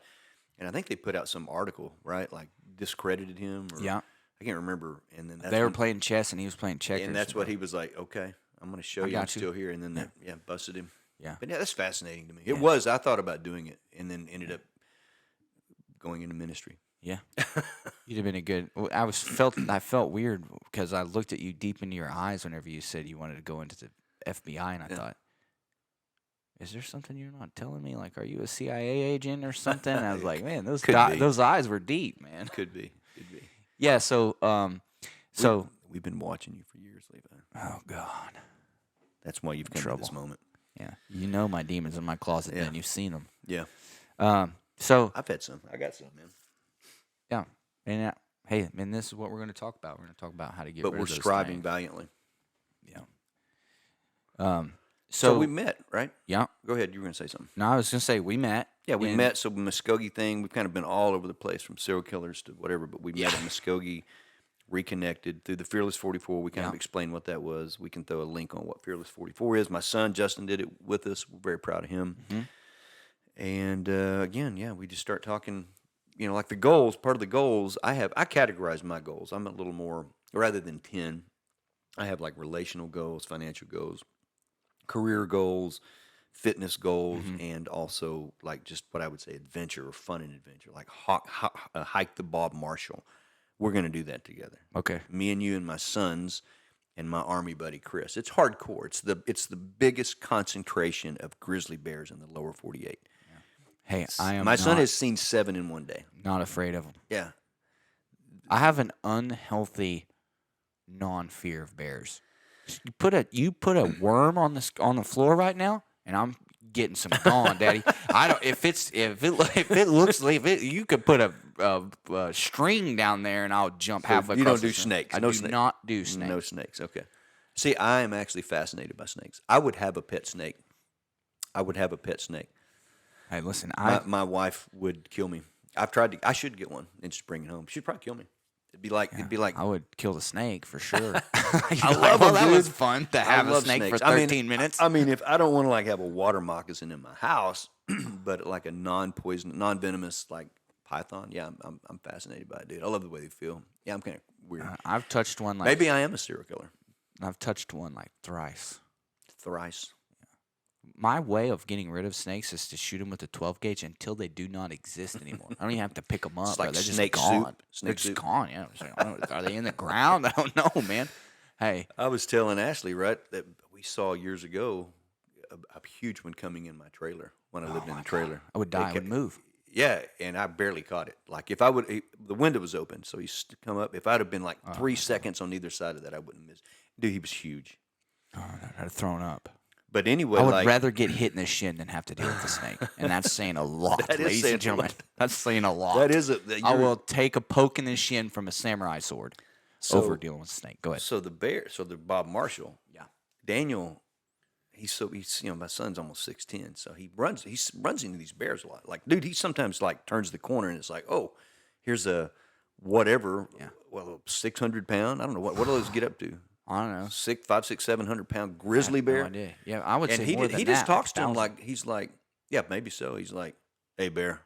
And I think they put out some article, right, like discredited him. Or, Yeah. I can't remember. And then that's They were when- playing chess and he was playing checkers. and that's what he was like. Okay, I'm going to show I you I'm got you. still here. And then that busted him. Yeah. But yeah, that's fascinating to me. It was. I thought about doing it, and then ended up going into ministry. Yeah. You'd have been a good. I felt weird because I looked at you deep into your eyes whenever you said you wanted to go into the FBI, and I thought, is there something you're not telling me? Like, are you a CIA agent or something? I was like, man, Could be. those eyes were deep, man. Could be. Yeah. So We've been watching you for years, Levi. oh God. That's why you've come to this Trouble. moment. Yeah. You know my demons in my closet, Yeah. man. You've seen them. Yeah, So I've had some. I got some, man. yeah, and hey, man, this is what we're going to talk about. We're going to talk about how to get. But rid we're of those striving things. valiantly. Yeah. So we met, right? Yeah. Go ahead. You were going to say something. No, I was going to say we met. Yeah, we in- met. So Muskogee thing, we've kind of been all over the place from serial killers to whatever, but we met at Muskogee, reconnected through the Fearless 44. We kind of explained what that was. We can throw a link on what Fearless 44 is. My son, Justin, did it with us. We're very proud of him. Mm-hmm. And again, we just start talking, like the goals, part of the goals, I categorize my goals. I'm a little more, rather than 10, I have like relational goals, financial goals, career goals, fitness goals and also like just what I would say adventure or fun and adventure, like hike the Bob Marshall. We're going to do that together. Okay. Me and you and my sons and my army buddy Chris. It's hardcore. It's the biggest concentration of grizzly bears in the lower 48. Hey, I am My son not, has seen 7 in one day. not afraid of them. Yeah. I have an unhealthy non-fear of bears. You put a worm on the floor right now, and I'm getting some gone, Daddy. I don't if it looks like you could put a string down there, and I'll jump halfway. You across don't do the string. snakes. I No do snakes. not do snakes. No snakes. Okay. See, I am actually fascinated by snakes. I would have a pet snake. Hey, listen, My wife would kill me. I've tried to. I should get one and just bring it home. She'd probably kill me. It'd be like. I would kill the snake for sure. I love well, them, that was dude. fun to I have a love snake for snakes. 13 minutes. I mean, if I don't want to like have a water moccasin in my house, but like a non-poison, non-venomous like python, yeah, I'm fascinated by it, dude. I love the way they feel. Yeah, I'm kind of weird. I've touched one like Maybe I am a serial killer. I've touched one like thrice. Thrice. My way of getting rid of snakes is to shoot them with a 12 gauge until they do not exist anymore. I don't even have to pick them up. It's like bro. They're snake just soup. gone. Snake They're just soup. gone. Yeah. It's like, I don't know, are they in the ground? I don't know, man. Hey, I was telling Ashley, right, that we saw years ago a huge one coming in my trailer when I lived in the trailer. I would die. I would move. Yeah, and I barely caught it. Like if I would, the window was open, so he's come up. If I'd have been like 3 seconds on either side of that, I wouldn't miss. Dude, he was huge. Oh, I'd have thrown up. But anyway, I would like, rather get hit in the shin than have to deal with the snake. And that's saying a lot, That is ladies saying and a gentlemen. lot. That's saying a lot. that is I will take a poke in the shin from a samurai sword over dealing with a snake. Go ahead. So the Bob Marshall, Yeah. Daniel, he's my son's almost 6'10", so he runs into these bears a lot. Like, dude, he sometimes like turns the corner and it's like, oh, here's a whatever, 600 pound. I don't know what do those get up to. I don't know. 500, 600, 700 pound grizzly bear. No idea. Yeah, I would And say he more did, than he that. just talks to him 1,000. like he's like, yeah, maybe so. He's like, hey bear,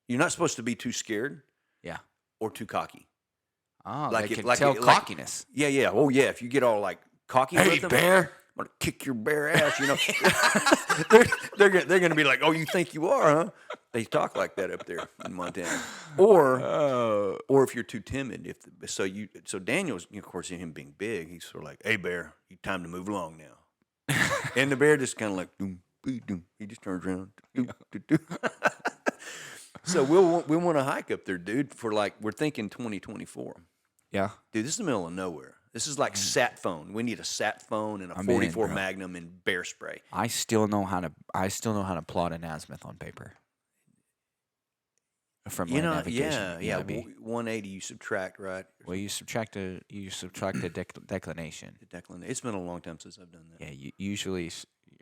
you're not supposed to be too scared Yeah. or too cocky. Oh, Like they it- can like tell it- like- cockiness. Yeah. Oh yeah, if you get all like cocky with them, bear. I'm gonna kick your bare ass. You know, they're gonna be like, oh, you think you are, huh? They talk like that up there in Montana. Or if you're too timid, so Daniel's, of course, him being big, he's sort of like, hey bear, you time to move along now. And the bear just kind of like, doom, doom. He just turns around. Doom, doom, doom. So we want to hike up there, dude. For like, we're thinking 2024. Yeah. Dude, this is the middle of nowhere. This is like sat phone. We need a sat phone and a I'm in, 44 bro. Magnum and bear spray. I still know how to plot an azimuth on paper. From You land know, navigation. yeah. EIB. 180 you subtract, right? Well, you subtract the declination. The declination. It's been a long time since I've done that. Yeah, usually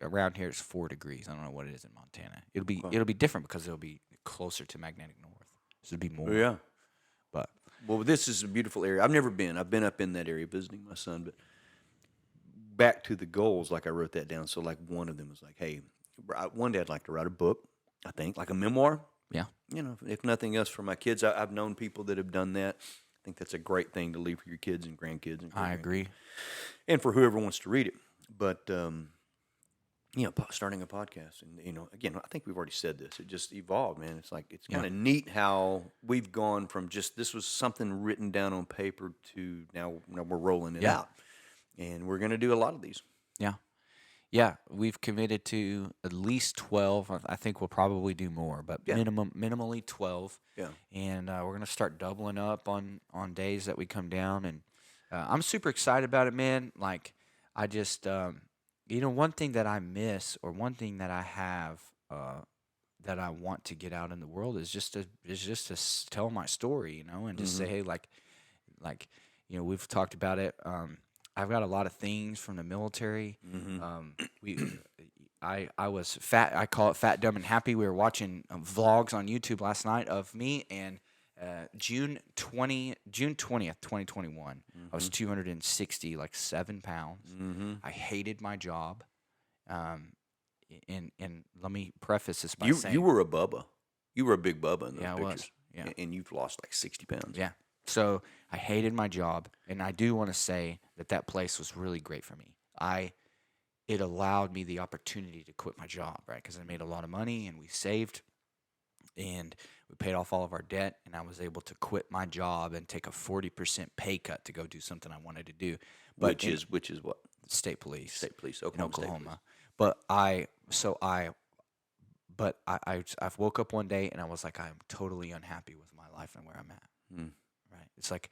around here it's 4 degrees. I don't know what it is in Montana. It'll be different because it'll be closer to magnetic north. So it'll be more. Yeah. But Well, this is a beautiful area. I've never been. I've been up in that area visiting my son, but back to the goals, like I wrote that down. So like one of them was like, hey, one day I'd like to write a book, I think, like a memoir. yeah, You know, if nothing else for my kids. I've known people that have done that. I think that's a great thing to leave for your kids and grandkids. And I agree. and for whoever wants to read it. But starting a podcast, and again, I think we've already said this. It just evolved, man. It's like it's kind of neat how we've gone from just this was something written down on paper to now we're rolling it out, and we're going to do a lot of these. Yeah. Yeah, we've committed to at least 12. I think we'll probably do more, but minimally 12. Yeah. And we're going to start doubling up on days that we come down. And I'm super excited about it, man. Like, I just, one thing that I miss or one thing that I have that I want to get out in the world is just to tell my story, and just say, hey, like, we've talked about it. I've got a lot of things from the military. I was fat. I call it fat, dumb, and happy. We were watching vlogs on YouTube last night of me and June 20th, 2021. I was 267 pounds. I hated my job. And let me preface this by saying you were a Bubba. You were a big Bubba in those I pictures. was. Yeah. And you've lost like 60 pounds. Yeah. So I hated my job, and I do want to say that place was really great for me. it allowed me the opportunity to quit my job, right? Because I made a lot of money and we saved and we paid off all of our debt, and I was able to quit my job and take a 40% pay cut to go do something I wanted to do. But Which is what? state police State police, in Oklahoma State Police. Oklahoma. But I woke up one day and I was like, I'm totally unhappy with my life and where I'm at. Mm. Right? It's like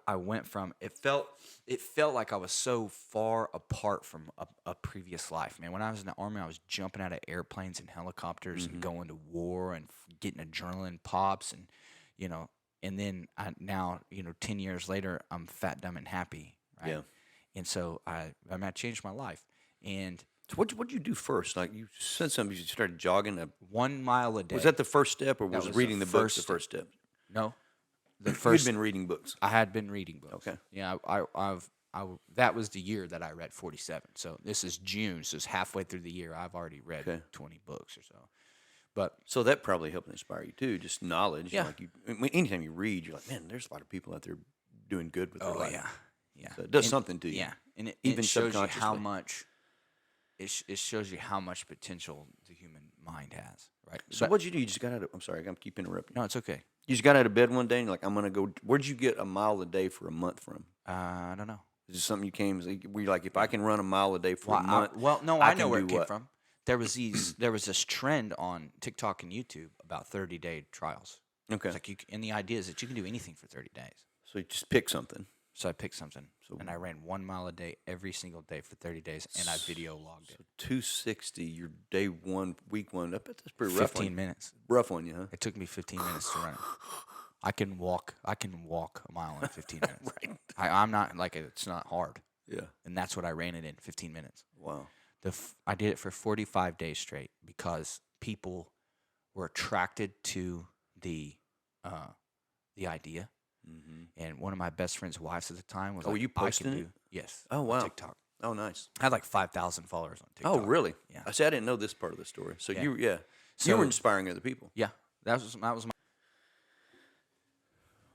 I went from it felt like I was so far apart from a previous life. Man, when I was in the army, I was jumping out of airplanes and helicopters and going to war and getting adrenaline pops and and then now 10 years later, I'm fat, dumb, and happy. Right? Yeah. And so I changed my life. And So what'd you do first? Like you said something, you started jogging. 1 mile a day. Was that the first step, or That was was reading the the books first the first step? No, the You'd first. been reading books. I had been reading books. Okay. Yeah, that was the year that I read 47. So this is June. So it's halfway through the year. I've already read 20 books or so. But So that probably helped inspire you too, just knowledge. Yeah. Like anytime you read, you're like, man, there's a lot of people out there doing good with their life. yeah. So it does And- something to you. Yeah, and it even shows you how subconsciously. much. It shows you how much potential the human mind has, right? So But- what'd you do? You just got out of. I'm sorry, I'm keep interrupting. No, it's okay. You just got out of bed one day and you're like, I'm gonna go. Where'd you get a mile a day for a month from? I don't know. Is this something you came? Were you like, if I can run a mile a day for a month? No, I I know can where do it came what? from. There was this trend on TikTok and YouTube about 30-day trials. Okay. It's like and the idea is that you can do anything for 30 days. So you just pick something. So I picked something, and I ran 1 mile a day every single day for 30 days, and I video logged it. 260. Your day one, week one. I bet that's pretty rough. 15 minutes. Rough on you, huh? It took me 15 minutes to run it. I can walk a mile in 15 minutes. Right. I'm not like it's not hard, Yeah. and that's what I ran it in 15 minutes. Wow. I did it for 45 days straight because people were attracted to the idea. Mm-hmm. And one of my best friend's wives at the time was Oh, like, were you I can posting it? do yes. Oh, on wow. TikTok. Oh, nice. I had like 5,000 followers on TikTok. Oh, really? Yeah. I see. I didn't know this part of the story. So Yeah. you were So- inspiring other people. Yeah, that was my.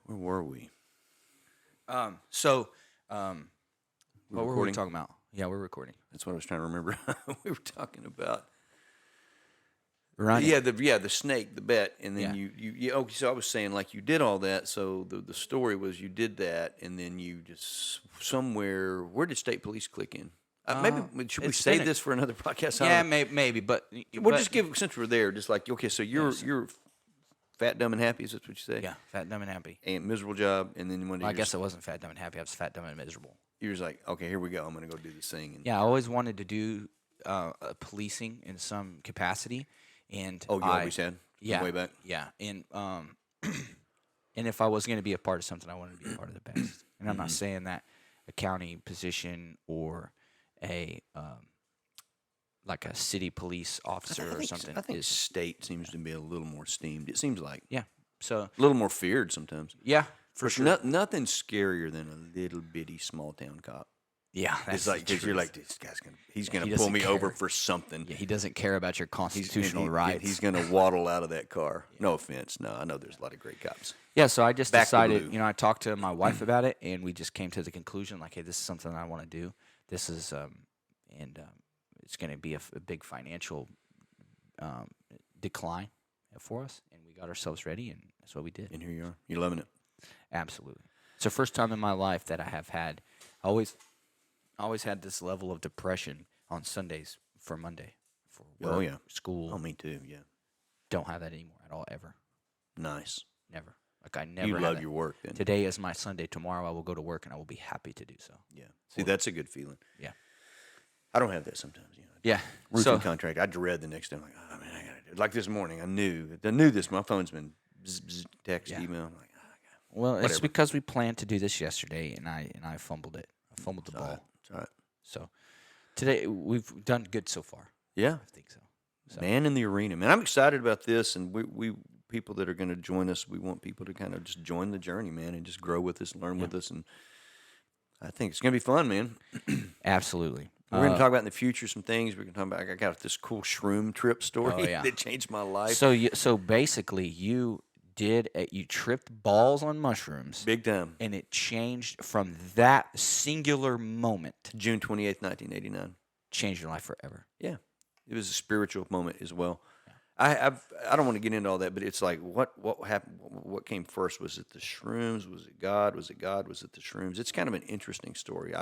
Where were we? What were we recording? talking about? Yeah, we're recording. That's what I was trying to remember. We were talking about. Running. Yeah, the snake, the bet, and then Yeah. you. Okay, so I was saying like you did all that. So the story was you did that, and then you just somewhere. Where did state police click in? Maybe should we it's save been a- this for another podcast? I Yeah, don't know. maybe, but We'll just give since we're there. Just like okay, so you're fat, dumb, and happy. Is that what you say? yeah, fat, dumb, and happy. And miserable job, and then one day Well, I guess I wasn't fat, dumb, and happy. I was fat, dumb, and miserable. you're just like, okay, here we go. I'm gonna go do this thing. And, Yeah, I always wanted to do policing in some capacity, and Oh, you always had. yeah, Way back. yeah, and and if I was going to be a part of something, I wanted to be a part of the best. And I'm not saying that a county position or a like a city police officer or something I think is state seems to be a little more steamed. It seems like yeah. So a little more feared sometimes. yeah, for But sure. nothing scarier than a little bitty small town cop. Yeah, that's It's like the 'cause you're truth. like this guy's he's he gonna pull doesn't me over care. for something. Yeah, he doesn't care about your He's constitutional and rights. He's gonna waddle out of that car. No offense. No, I know there's a lot of great cops. Yeah, so I just Back to decided, blue. I talked to my wife about it, and we just came to the conclusion, like, hey, this is something I want to do. This is, it's going to be a big financial decline for us, and we got ourselves ready, and that's what we did. And here you are. You're loving it. Absolutely. It's the first time in my life that I have had, always had this level of depression on Sundays for Monday, for work, Oh, yeah. school. Oh, me too. Yeah. Don't have that anymore at all, ever. Nice. Never. Like, I never You had love that. your work then. Today is my Sunday. Tomorrow I will go to work, and I will be happy to do so. Yeah. See, that's a good feeling. Yeah. I don't have that sometimes. Yeah. Roofing contract. I dread the next day. I'm like, oh man, I gotta do it. Like this morning, I knew this. My phone's been bzz, bzz, text, Yeah. email. I'm like, oh, God. Well, it's Whatever. because we planned to do this yesterday, and I fumbled it. I fumbled the It's all ball. right. It's all right. So today we've done good so far. Yeah. I think so. So Man in the arena, man. I'm excited about this, and we people that are going to join us, we want people to kind of just join the journey, man, and just grow with us, learn with us, and I think it's going to be fun, man. absolutely. We're going to talk about in the future some things. We're going to talk about. I got this cool shroom trip story Oh, yeah. that changed my life, So basically, you tripped balls on mushrooms, big time. and it changed from that singular moment. June 28th, 1989. changed your life forever. Yeah, it was a spiritual moment as well. I don't want to get into all that, but it's like what happened? What came first? Was it the shrooms? Was it God? Was it God? Was it the shrooms? It's kind of an interesting story.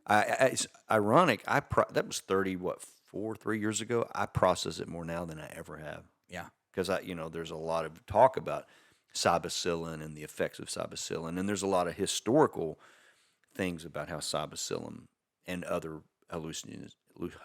It's ironic. That was 3 years ago. I process it more now than I ever have Yeah. because there's a lot of talk about psilocybin and the effects of psilocybin, and there's a lot of historical things about how psilocybin and other hallucinogens, if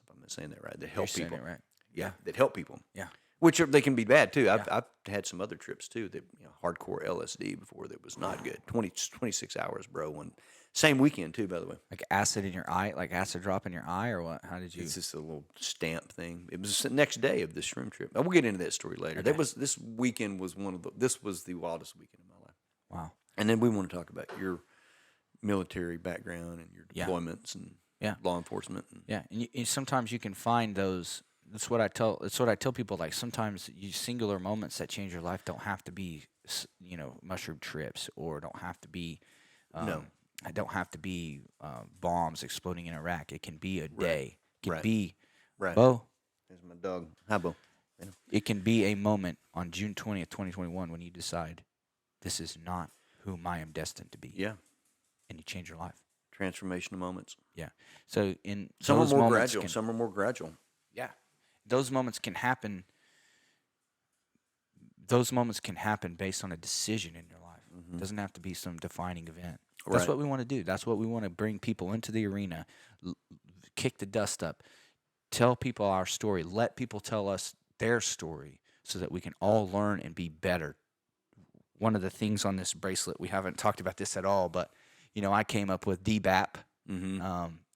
I'm saying that right, that You're help saying people. it right. Yeah, that help people. Yeah. They can be bad too. Yeah. I've had some other trips too that hardcore LSD before that was not good. 26 hours, bro. Same weekend too, by the way. Like acid in your eye, like acid drop in your eye, or what? How did you? It's just a little stamp thing. It was the next day of the shroom trip. We'll get into that story later. Okay. This weekend was this was the wildest weekend of my life. Wow. And then we want to talk about your military background and your Yeah. deployments and Yeah. law enforcement. Yeah, and sometimes you can find those. That's what I tell people. Like sometimes you singular moments that change your life don't have to be, mushroom trips, or don't have to be, No. I don't have to be bombs exploding in Iraq. It can be a day. It can Right. be, Right. Bo. There's my dog. Hi, Bo. It can be a moment on June 20th, 2021, when you decide this is not whom I am destined to be. Yeah. And you change your life. Transformational moments. Yeah. So in Some those are more moments gradual. Some are more gradual. Yeah. Those moments can happen. Those moments can happen based on a decision in your life. It doesn't have to be some defining event. That's Right. what we want to do. That's what we want to bring people into the arena, kick the dust up, tell people our story, let people tell us their story so that we can all learn and be better. One of the things on this bracelet, we haven't talked about this at all, but I came up with DBAP,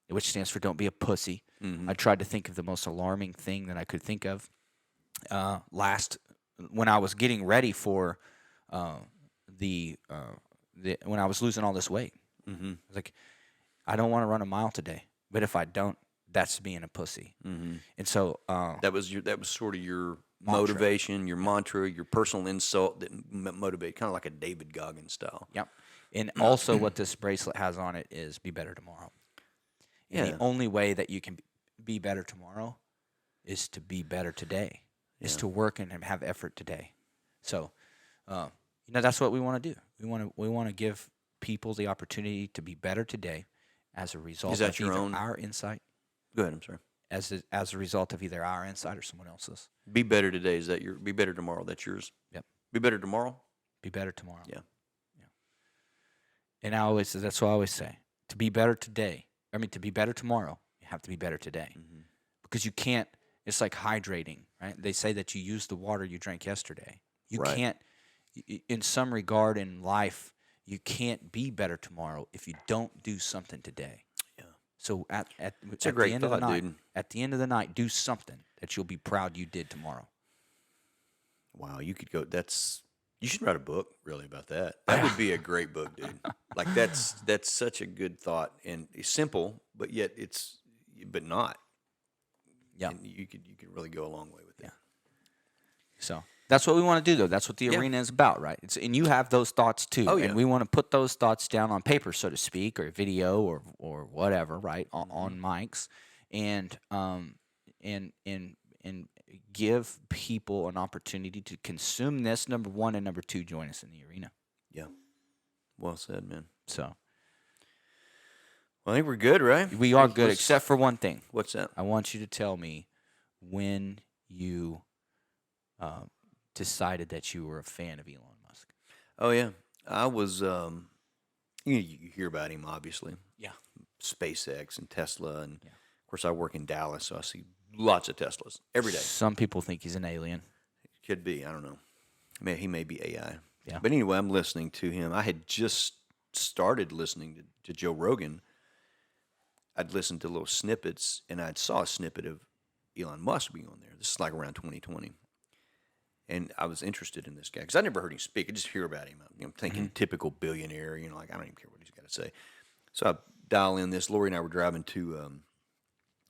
which stands for Don't Be a Pussy. I tried to think of the most alarming thing that I could think of when I was getting ready for when I was losing all this weight. I was like, I don't want to run a mile today, but if I don't, that's being a pussy. And so that was sort of your Mantra. motivation, your mantra, your personal insult that motivated, kind of like a David Goggins style. Yep. And also what this bracelet has on it is be better tomorrow. And Yeah. the only way that you can be better tomorrow is to be better today, is to work and have effort today. So, that's what we want to do. We want to give people the opportunity to be better today as a result Is that of your either own? our insight, Go ahead. I'm sorry. as a result of either our insight or someone else's. Be better today. Is that your? Be better tomorrow. That's yours. Yep. Be better tomorrow. Be better tomorrow. Yeah. And that's what I always say. To be better today, to be better tomorrow, you have to be better today. Because you can't, it's like hydrating, right? They say that you use the water you drank yesterday. You Right. can't, in some regard in life, you can't be better tomorrow if you don't do something today. Yeah. So at It's a the great end of the thought, night, dude. at the end of the night, do something that you'll be proud you did tomorrow. Wow. You could go. You should write a book really about that. That would be a great book, dude. Like that's such a good thought, and it's simple, but yet but not. Yeah. And you could really go a long way with that. So that's what we want to do, though. That's what the Yeah. arena is about, right? And you have those thoughts too. Oh, yeah. And we want to put those thoughts down on paper, so to speak, or video, or whatever, right? On mics, and give people an opportunity to consume this. Number one, and number two, join us in the arena. Yeah. Well said, man. So Well, I think we're good, right? we are good, except for one thing. What's that? I want you to tell me when you decided that you were a fan of Elon Musk. Oh yeah, I was. You hear about him, obviously. Yeah. SpaceX and Tesla, and of course I work in Dallas, so I see lots of Teslas every day. Some people think he's an alien. Could be, I don't know. He may be AI. Yeah. But anyway, I'm listening to him. I had just started listening to Joe Rogan. I'd listened to little snippets, and I saw a snippet of Elon Musk being on there. This is like around 2020. And I was interested in this guy because I never heard him speak. I just hear about him. I'm thinking typical billionaire, like I don't even care what he's got to say. So I dial in this. Lori and I were driving to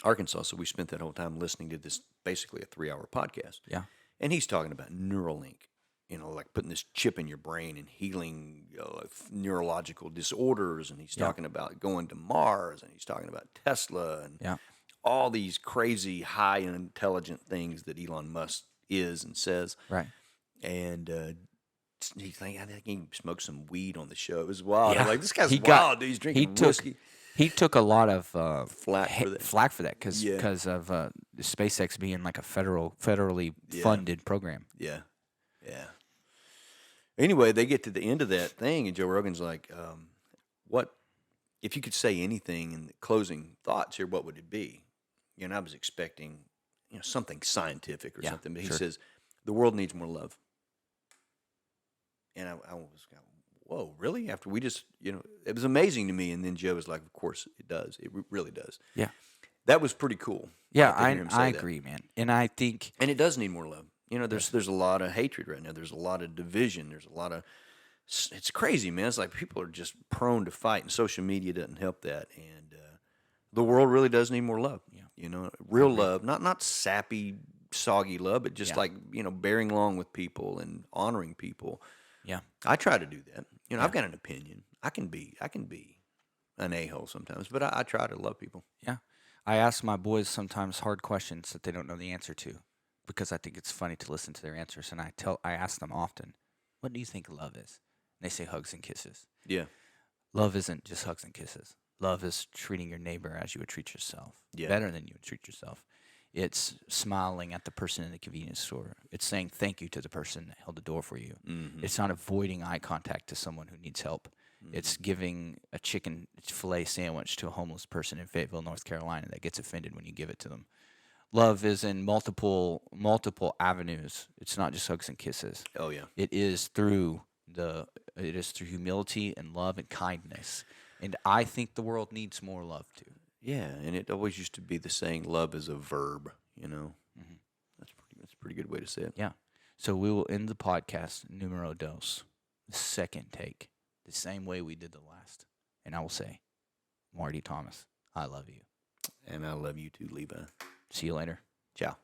Arkansas, so we spent that whole time listening to this, basically a 3-hour podcast. Yeah. And he's talking about Neuralink like putting this chip in your brain and healing neurological disorders. And he's talking about going to Mars, and he's talking about Tesla and Yeah. all these crazy high intelligent things that Elon Musk is and says. Right. And I think he smoked some weed on the show. It was wild. Yeah. I'm like, this guy's He wild, got- dude. He's He drinking took whiskey. he took a lot of Flack for that. flack for that because Yeah. of SpaceX being like a federally Yeah. funded program. Yeah. Yeah. Anyway, they get to the end of that thing, and Joe Rogan's like, what, if you could say anything in the closing thoughts here, what would it be? I was expecting, something scientific or Yeah, something, but he sure. says, the world needs more love. And I was like, whoa, really? After we just, it was amazing to me. And then Joe was like, of course it does. It really does. Yeah. That was pretty cool. Yeah, to hear him say I that. agree, man. And I think And it does need more love. There's a lot of hatred right now. There's a lot of division. There's a lot of, it's crazy, man. It's like people are just prone to fight, and social media doesn't help that. And the world really does need more love. Yeah. Real love, not sappy, soggy love, but just Yeah. like bearing along with people and honoring people. yeah. I try to do that. I've got an opinion. I can be an a-hole sometimes, but I try to love people. Yeah. I ask my boys sometimes hard questions that they don't know the answer to because I think it's funny to listen to their answers. And I ask them often, what do you think love is? And they say hugs and kisses. Yeah. Love isn't just hugs and kisses. Love is treating your neighbor as you would treat yourself, Yeah. better than you would treat yourself. It's smiling at the person in the convenience store. It's saying thank you to the person that held the door for you. Mm-hmm. It's not avoiding eye contact to someone who needs help. It's giving a chicken filet sandwich to a homeless person in Fayetteville, North Carolina that gets offended when you give it to them. Love is in multiple avenues. It's not just hugs and kisses. Oh, yeah. It is through humility and love and kindness. And I think the world needs more love too. Yeah, and it always used to be the saying, love is a verb, That's a pretty good way to say it. Yeah. So we will end the podcast numero dos, the second take, the same way we did the last. And I will say, Marty Thomas, I love you. And I love you too, Levi. See you later. Ciao.